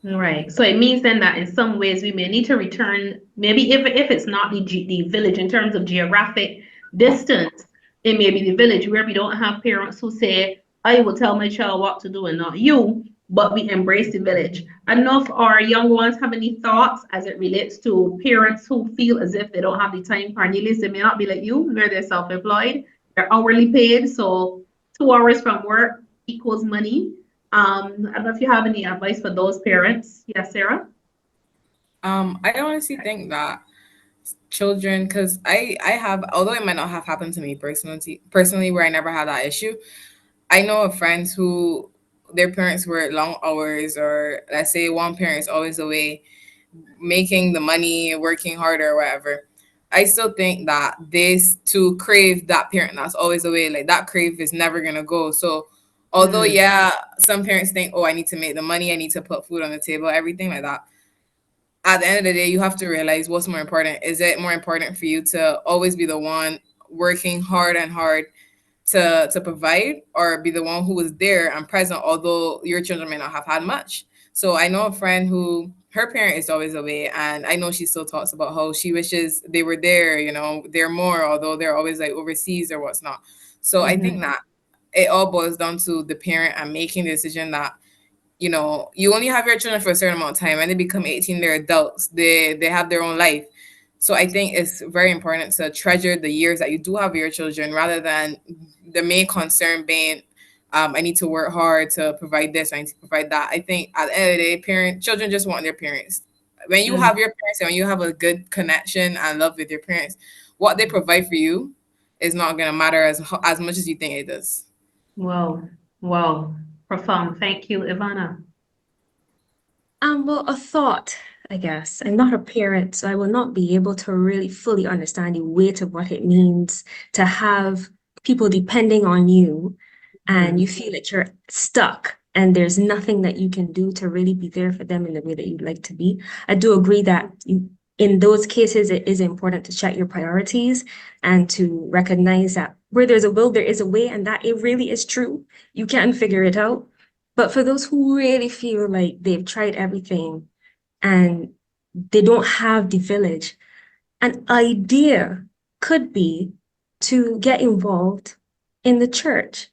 Right. So it means then that in some ways we may need to return, maybe if it's not the village in terms of geographic distance, it may be the village where we don't have parents who say, I will tell my child what to do and not you, but we embrace the village. I don't know if our young ones have any thoughts as it relates to parents who feel as if they don't have the time. Cornelius, they may not be like you, where they're self-employed, they're hourly paid, so 2 hours from work equals money. I don't know if you have any advice for those parents. Yes, Sarah? I honestly think that children, because I have, although it might not have happened to me personally where I never had that issue, I know of friends who their parents work long hours, or let's say one parent is always away making the money, working harder or whatever. I still think that this to crave that parent that's always away, like that crave is never gonna go. So although yeah, some parents think, oh, I need to make the money, I need to put food on the table, everything like that. At the end of the day, you have to realize what's more important. Is it more important for you to always be the one working hard and hard to provide, or be the one who was there and present, although your children may not have had much? So I know a friend who her parent is always away, and I know she still talks about how she wishes they were there, they're more, although they're always like overseas or what's not. So I think that it all boils down to the parent and making the decision that you only have your children for a certain amount of time, and they become 18, they're adults, they have their own life. So I think it's very important to treasure the years that you do have your children, rather than the main concern being, I need to work hard to provide this, I need to provide that. I think at the end of the day, children just want their parents. When you have your parents and when you have a good connection and love with your parents, what they provide for you is not going to matter as much as you think it does. Wow. Wow. Profound. Thank you, Ivana. Well, a thought, I guess. I'm not a parent, so I will not be able to really fully understand the weight of what it means to have people depending on you and you feel like you're stuck and there's nothing that you can do to really be there for them in the way that you'd like to be. I do agree that in those cases, it is important to check your priorities and to recognize that where there's a will, there is a way, and that it really is true. You can figure it out. But for those who really feel like they've tried everything and they don't have the village, an idea could be to get involved in the church.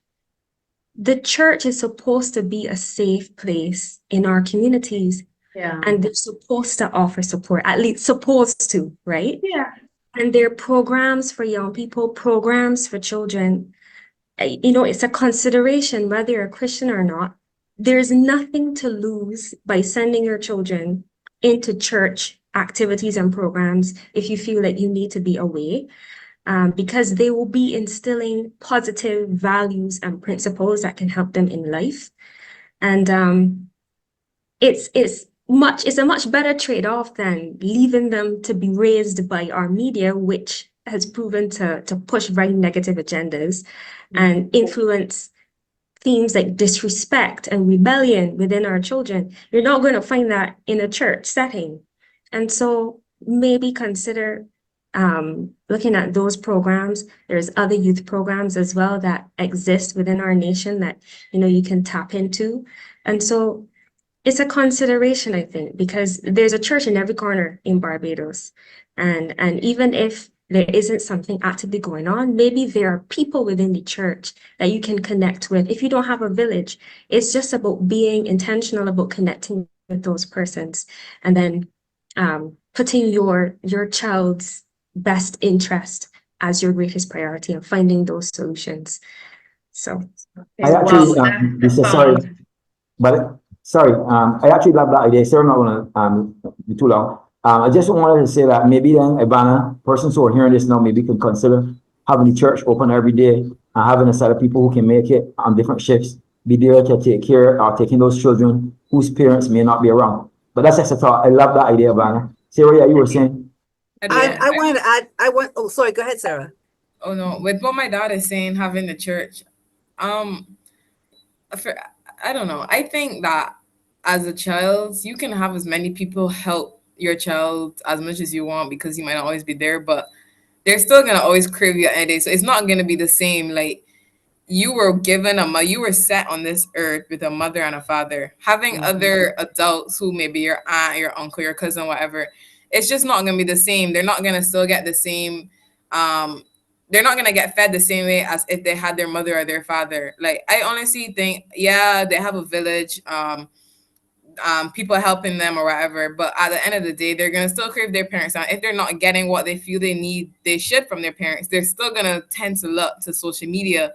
The church is supposed to be a safe place in our communities, Yeah. and they're supposed to offer support, at least supposed to, right? Yeah. And there are programs for young people, programs for children. It's a consideration whether you're a Christian or not. There's nothing to lose by sending your children into church activities and programs if you feel like you need to be away, because they will be instilling positive values and principles that can help them in life. And it's a much better trade-off than leaving them to be raised by our media, which has proven to push very negative agendas and influence themes like disrespect and rebellion within our children. You're not going to find that in a church setting. And so maybe consider looking at those programs. There's other youth programs as well that exist within our nation that, you can tap into. And so it's a consideration, I think, because there's a church in every corner in Barbados. And even if there isn't something actively going on, maybe there are people within the church that you can connect with. If you don't have a village, it's just about being intentional about connecting with those persons and then putting your child's best interest as your greatest priority and finding those solutions. So I actually, Wow, that's Lisa, sorry, profound. but sorry, I actually love that idea. Sorry, I'm not gonna be too long. I just wanted to say that maybe then, Ivana, persons who are hearing this now, maybe can consider having the church open every day and having a set of people who can make it on different shifts, be there to take care of taking those children whose parents may not be around. But that's just a thought. I love that idea, Ivana. Sarah, yeah, you were saying? I wanted to add, oh, sorry, go ahead, Sarah. Oh no, with what my dad is saying, having the church, for, I don't know. I think that as a child, you can have as many people help your child as much as you want because you might not always be there, but they're still gonna always crave you any day. So it's not gonna be the same. Like you were given you were set on this earth with a mother and a father. Having other adults who maybe your aunt, your uncle, your cousin, whatever, it's just not gonna be the same. They're not gonna still get the same they're not gonna get fed the same way as if they had their mother or their father. Like I honestly think, yeah, they have a village, people helping them or whatever, but at the end of the day, they're gonna still crave their parents. And if they're not getting what they feel they should from their parents, they're still gonna tend to look to social media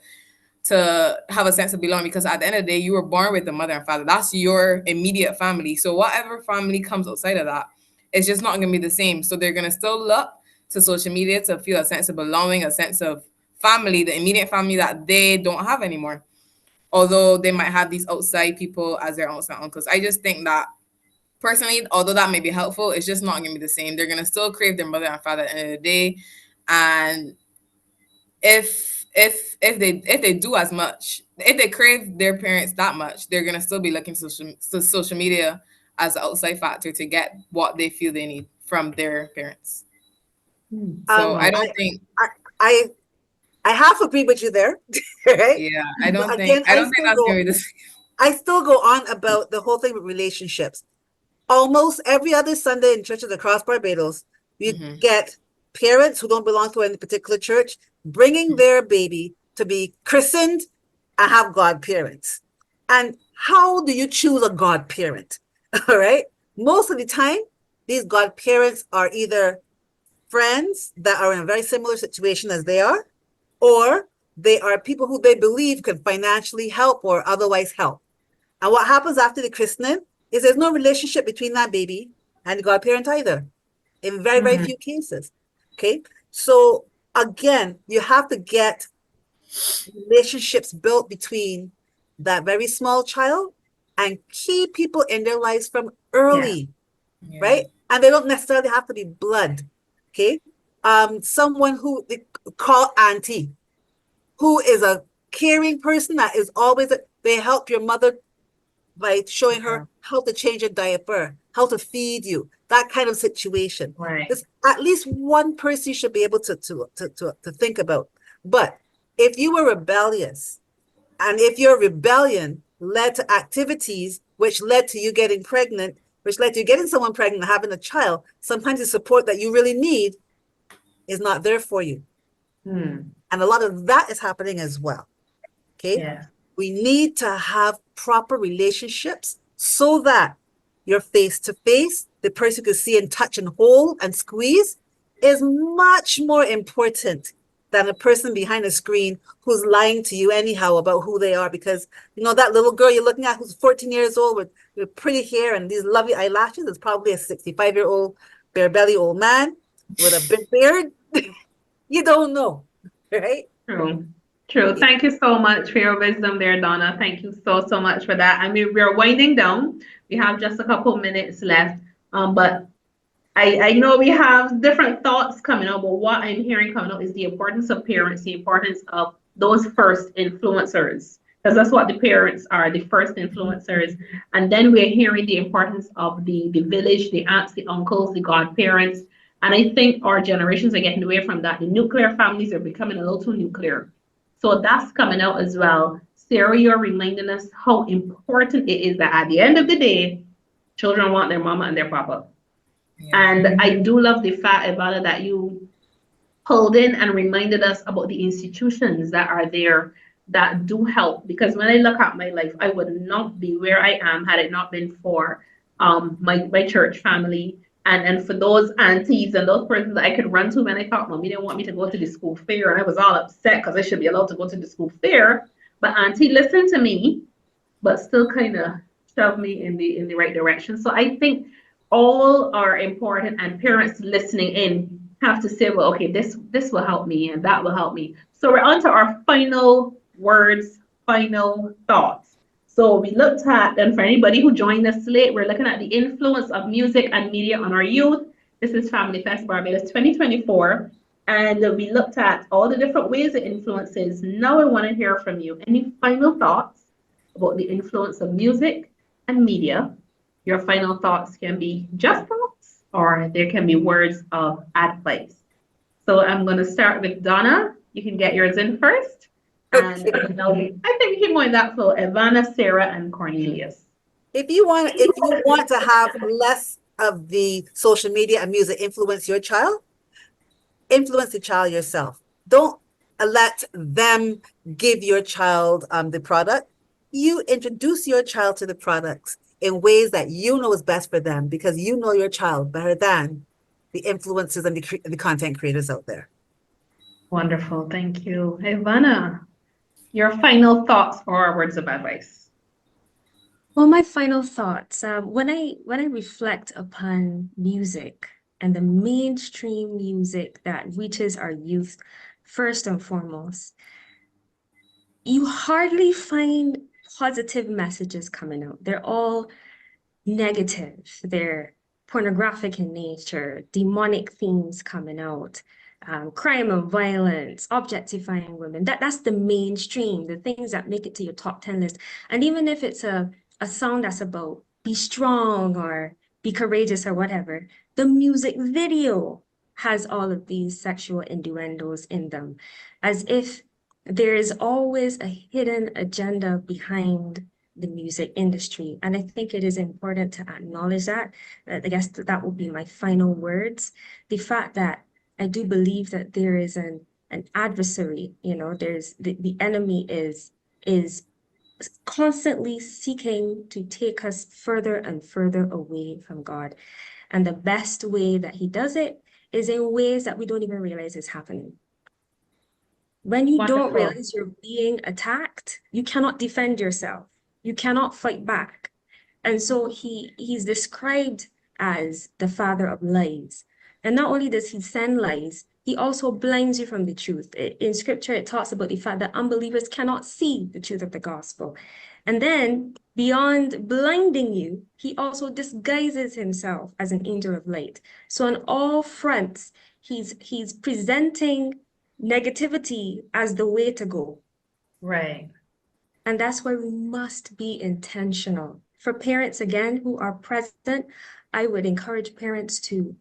to have a sense of belonging because at the end of the day, you were born with a mother and father. That's your immediate family. So whatever family comes outside of that, it's just not gonna be the same. So they're gonna still look to social media to feel a sense of belonging, a sense of family, the immediate family that they don't have anymore. Although they might have these outside people as their aunts and uncles. I just think that personally, although that may be helpful, it's just not gonna be the same. They're gonna still crave their mother and father at the end of the day. And if they do as much, if they crave their parents that much, they're gonna still be looking to social media as an outside factor to get what they feel they need from their parents. So I don't think. I half agree with you there, right? Yeah, I don't But think. again, I don't think that's gonna be the same. I still go on about the whole thing with relationships. Almost every other Sunday in churches across Barbados, you get parents who don't belong to any particular church bringing their baby to be christened and have godparents. And how do you choose a godparent? All right. Most of the time, these godparents are either friends that are in a very similar situation as they are, or they are people who they believe can financially help or otherwise help. And what happens after the christening is there's no relationship between that baby and the godparent either, in very, very few cases. Okay. So again, you have to get relationships built between that very small child and key people in their lives from early, right? And they don't necessarily have to be blood. Okay. Someone who they call auntie, who is a caring person that is always, they help your mother by showing her how to change a diaper, how to feed you, that kind of situation. Right. There's at least one person you should be able to think about. But if you were rebellious, and if your rebellion led to activities which led to you getting pregnant, which led to you getting someone pregnant, having a child, sometimes the support that you really need is not there for you. Hmm. And a lot of that is happening as well. Okay. Yeah. We need to have proper relationships so that you're face to face, the person you can see and touch and hold and squeeze is much more important than a person behind a screen who's lying to you anyhow about who they are. Because, you know, that little girl you're looking at who's 14 years old with pretty hair and these lovely eyelashes is probably a 65-year-old bare belly old man with a big beard. You don't know, right? True. True. Thank you so much for your wisdom there, Donna. Thank you so, so much for that. I mean, we're winding down. We have just a couple minutes left. But I know we have different thoughts coming up, but what I'm hearing coming up is the importance of parents, the importance of those first influencers, because that's what the parents are, the first influencers. And then we're hearing the importance of the village, the aunts, the uncles, the godparents. And I think our generations are getting away from that. The nuclear families are becoming a little too nuclear. So that's coming out as well. Sarah, you're reminding us how important it is that at the end of the day, children want their mama and their papa. Yeah. And I do love the fact, Ivana, that you pulled in and reminded us about the institutions that are there that do help. Because when I look at my life, I would not be where I am had it not been for my church family and for those aunties and those persons that I could run to when I thought mommy didn't want me to go to the school fair. And I was all upset because I should be allowed to go to the school fair. But auntie listened to me, but still kind of shoved me in the right direction. So I think all are important, and parents listening in have to say, well, okay, this will help me and that will help me. So we're on to our final words, final thoughts. So we looked at, and for anybody who joined us late, we're looking at the influence of music and media on our youth. This is Family Fest Barbados 2024. And we looked at all the different ways it influences. Now I want to hear from you. Any final thoughts about the influence of music and media? Your final thoughts can be just thoughts, or there can be words of advice. So I'm going to start with Donna. You can get yours in first. And I think you can go in that flow. Ivana, Sarah, and Cornelius. If you want to have less of the social media and music influence your child, influence the child yourself. Don't let them give your child the product. You introduce your child to the products in ways that you know is best for them, because you know your child better than the influencers and the content creators out there. Wonderful. Thank you. Ivana, your final thoughts or our words of advice? Well, my final thoughts, when I reflect upon music and the mainstream music that reaches our youth, first and foremost, you hardly find positive messages coming out. They're all negative. They're pornographic in nature, demonic themes coming out, crime and violence, objectifying women. That's the mainstream, the things that make it to your top 10 list. And even if it's a song that's about be strong or be courageous or whatever, the music video has all of these sexual innuendos in them, as if there is always a hidden agenda behind the music industry. And I think it is important to acknowledge that. I guess that would be my final words. The fact that I do believe that there is an adversary, there's the enemy is constantly seeking to take us further and further away from God. And the best way that he does it is in ways that we don't even realize is happening. When you don't realize you're being attacked, you cannot defend yourself. You cannot fight back. And so he's described as the father of lies. And not only does he send lies, he also blinds you from the truth. In scripture, it talks about the fact that unbelievers cannot see the truth of the gospel. And then beyond blinding you, he also disguises himself as an angel of light. So on all fronts, he's presenting negativity as the way to go. Right. And that's why we must be intentional. For parents, again, who are present, I would encourage parents to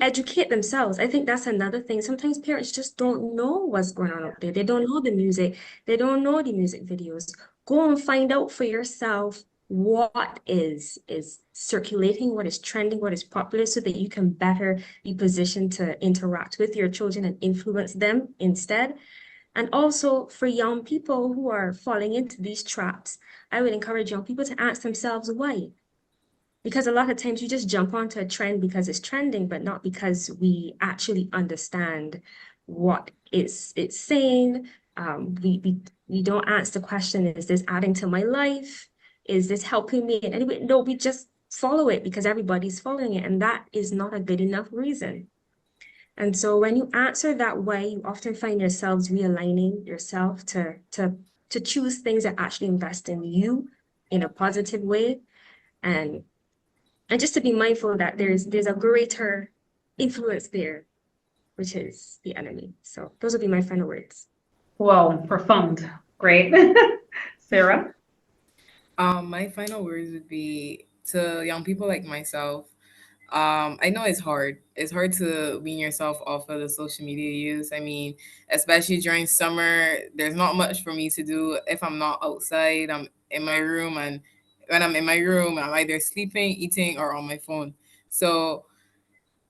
educate themselves. I think that's another thing. Sometimes parents just don't know what's going on out there. They don't know the music. They don't know the music videos. Go and find out for yourself what is circulating, what is trending, what is popular, so that you can better be positioned to interact with your children and influence them instead. And also for young people who are falling into these traps, I would encourage young people to ask themselves why. Because a lot of times you just jump onto a trend because it's trending, but not because we actually understand what it's saying. We don't ask the question, is this adding to my life? Is this helping me in any way? No, we just follow it because everybody's following it, and that is not a good enough reason. And so when you answer that way, you often find yourselves realigning yourself to choose things that actually invest in you in a positive way. And just to be mindful that there's a greater influence there, which is the enemy. So those would be my final words. Wow, profound. Great. Sarah? My final words would be to young people like myself. I know it's hard. It's hard to wean yourself off of the social media use. I mean, especially during summer, there's not much for me to do if I'm not outside. I'm in my room, and when I'm in my room, I'm either sleeping, eating, or on my phone. So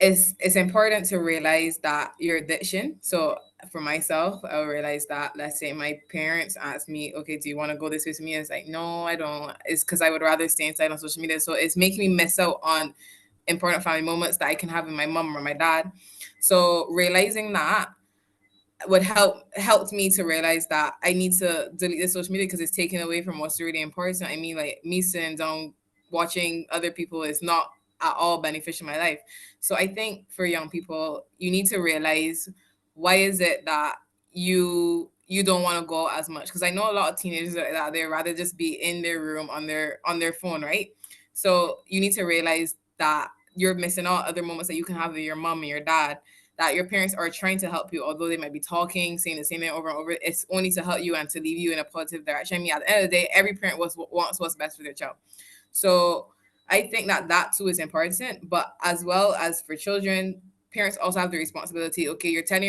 it's important to realize that your addiction. So for myself, I realized that, let's say my parents asked me, okay, do you want to go this way to me? It's like, no, I don't. It's because I would rather stay inside on social media. So it's making me miss out on important family moments that I can have with my mom or my dad. So realizing that would helped me to realize that I need to delete the social media because it's taken away from what's really important. I mean, like me sitting down watching other people is not at all beneficial in my life. So I think for young people, you need to realize, why is it that you don't want to go as much? Because I know a lot of teenagers that they rather just be in their room on their phone, right? So you need to realize that you're missing out other moments that you can have with your mom and your dad, that your parents are trying to help you, although they might be talking, saying the same thing over and over. It's only to help you and to leave you in a positive direction. I mean, at the end of the day, every parent wants what's best for their child. So I think that that too is important. But as well as for children, parents also have the responsibility. Okay, you're telling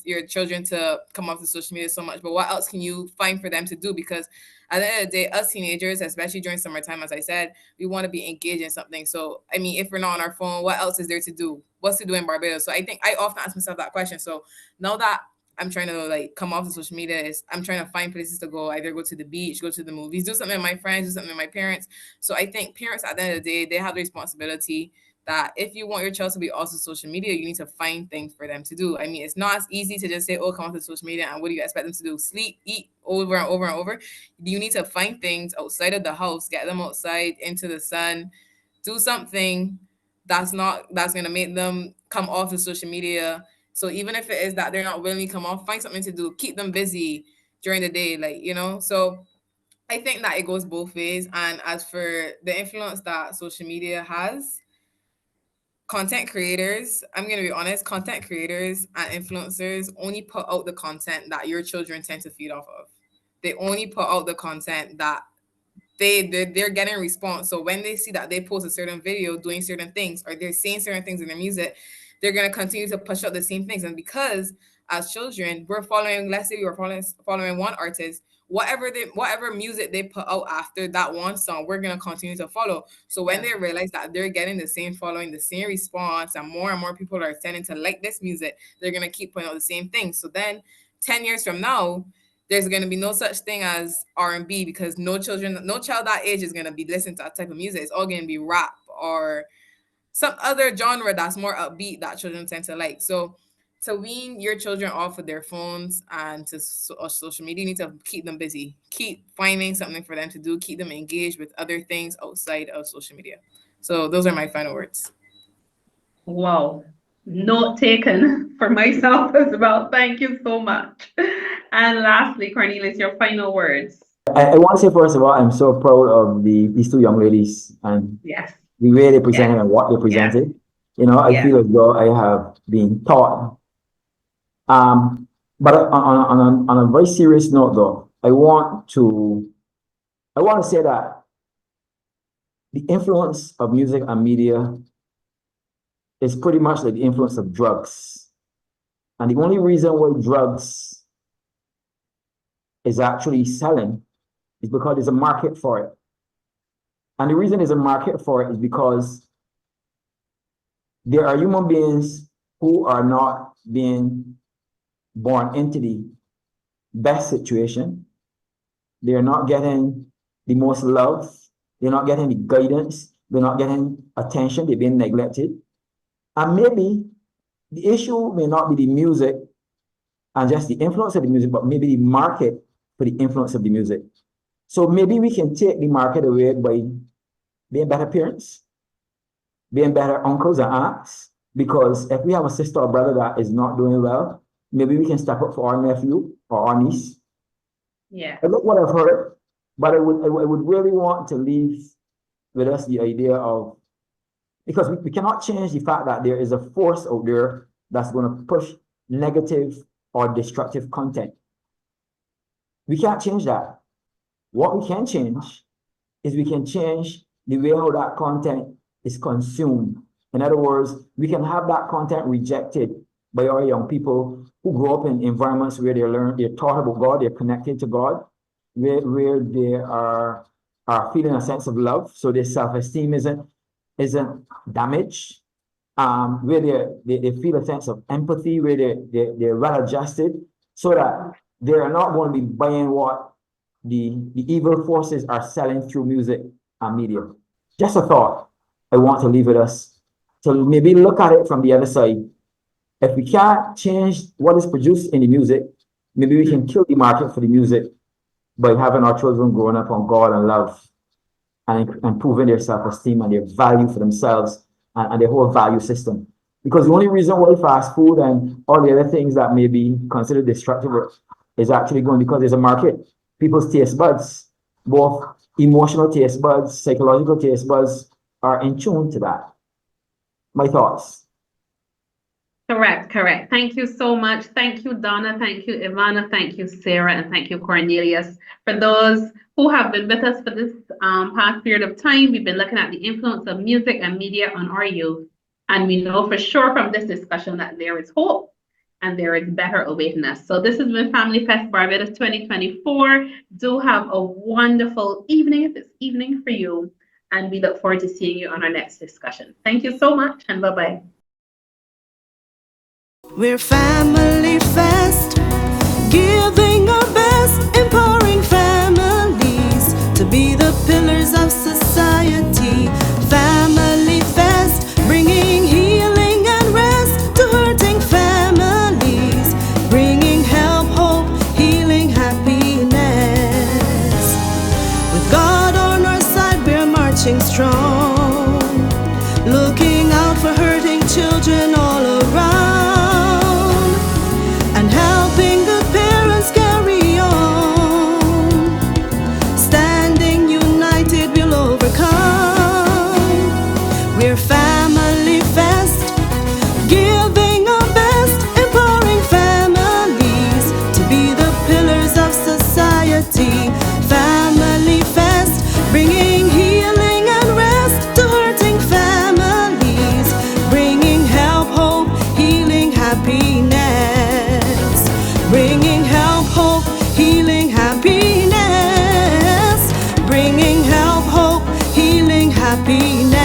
your children to come off the social media so much, but what else can you find for them to do? Because at the end of the day, us teenagers, especially during summertime, as I said, we want to be engaged in something. So, I mean, if we're not on our phone, what else is there to do? What's to do in Barbados? So I think I often ask myself that question. So now that I'm trying to like come off the social media, is I'm trying to find places to go, either go to the beach, go to the movies, do something with my friends, do something with my parents. So I think parents at the end of the day, they have the responsibility that if you want your child to be also social media, you need to find things for them to do. I mean, it's not as easy to just say, oh, come off the social media, and what do you expect them to do? Sleep, eat over and over and over. You need to find things outside of the house, get them outside into the sun, do something that's gonna make them come off the social media. So even if it is that they're not willing to come off, find something to do, keep them busy during the day, like, you know. So I think that it goes both ways. And as for the influence that social media has, content creators, I'm going to be honest, content creators and influencers only put out the content that your children tend to feed off of. They only put out the content that they're getting response. So when they see that they post a certain video doing certain things, or they're saying certain things in their music, they're going to continue to push out the same things. And because as children we're following, let's say we were following one artist, whatever music they put out after that one song, we're going to continue to follow. So when they realize that they're getting the same following, the same response, and more people are tending to like this music, they're going to keep putting out the same thing. So then 10 years from now, there's going to be no such thing as R&B, because no child that age is going to be listening to that type of music. It's all going to be rap or some other genre that's more upbeat that children tend to like. So to wean your children off of their phones and to social media, you need to keep them busy, keep finding something for them to do, keep them engaged with other things outside of social media. So those are my final words. Wow. Note taken for myself as well. Thank you so much. And lastly, Cornelius, your final words. I want to say, first of all, I'm so proud of these two young ladies and Yes. the way they presented and what they presented. You know, I feel as though I have been taught. But on a very serious note, though, I want to say that the influence of music and media is pretty much like the influence of drugs. And the only reason why drugs is actually selling is because there's a market for it. And the reason there's a market for it is because there are human beings who are not being born into the best situation. They are not getting the most love. They're not getting the guidance. They're not getting attention. They're being neglected. And maybe the issue may not be the music and just the influence of the music, but maybe the market for the influence of the music. So maybe we can take the market away by being better parents, being better uncles and aunts, because if we have a sister or brother that is not doing well, maybe we can step up for our nephew or our niece. Yeah. I look what I've heard, but I would really want to leave with us the idea of, because we cannot change the fact that there is a force out there that's going to push negative or destructive content. We can't change that. What we can change is we can change the way how that content is consumed. In other words, we can have that content rejected by our young people who grow up in environments where they're taught about God, they're connected to God, where they are feeling a sense of love, so their self-esteem isn't damaged, where they feel a sense of empathy, where they're well adjusted, so that they are not going to be buying what the evil forces are selling through music and media. Just a thought I want to leave with us, to maybe look at it from the other side. If we can't change what is produced in the music, maybe we can kill the market for the music by having our children growing up on God and love, and improving their self-esteem and their value for themselves and their whole value system. Because the only reason why fast food and all the other things that may be considered destructive is actually going because there's a market. People's taste buds, both emotional taste buds, psychological taste buds, are in tune to that. My thoughts. Correct. Thank you so much. Thank you, Donna. Thank you, Ivana. Thank you, Sarah. And thank you, Cornelius. For those who have been with us for this past period of time, we've been looking at the influence of music and media on our youth. And we know for sure from this discussion that there is hope and there is better awaiting us. So this has been Family Fest Barbados 2024. Do have a wonderful evening if it's evening for you. And we look forward to seeing you on our next discussion. Thank you so much and bye-bye. We're Family Fest, giving our best, empowering families to be the pillars of society. Family Fest, bringing healing and rest to hurting families, bringing help, hope, healing, happiness. With God on our side, we're marching strong, looking out for hurting children all around. We're Family Fest, giving our best, empowering families to be the pillars of society. Family Fest, bringing healing and rest to hurting families, bringing help, hope, healing, happiness, bringing help, hope, healing, happiness, bringing help, hope, healing, happiness.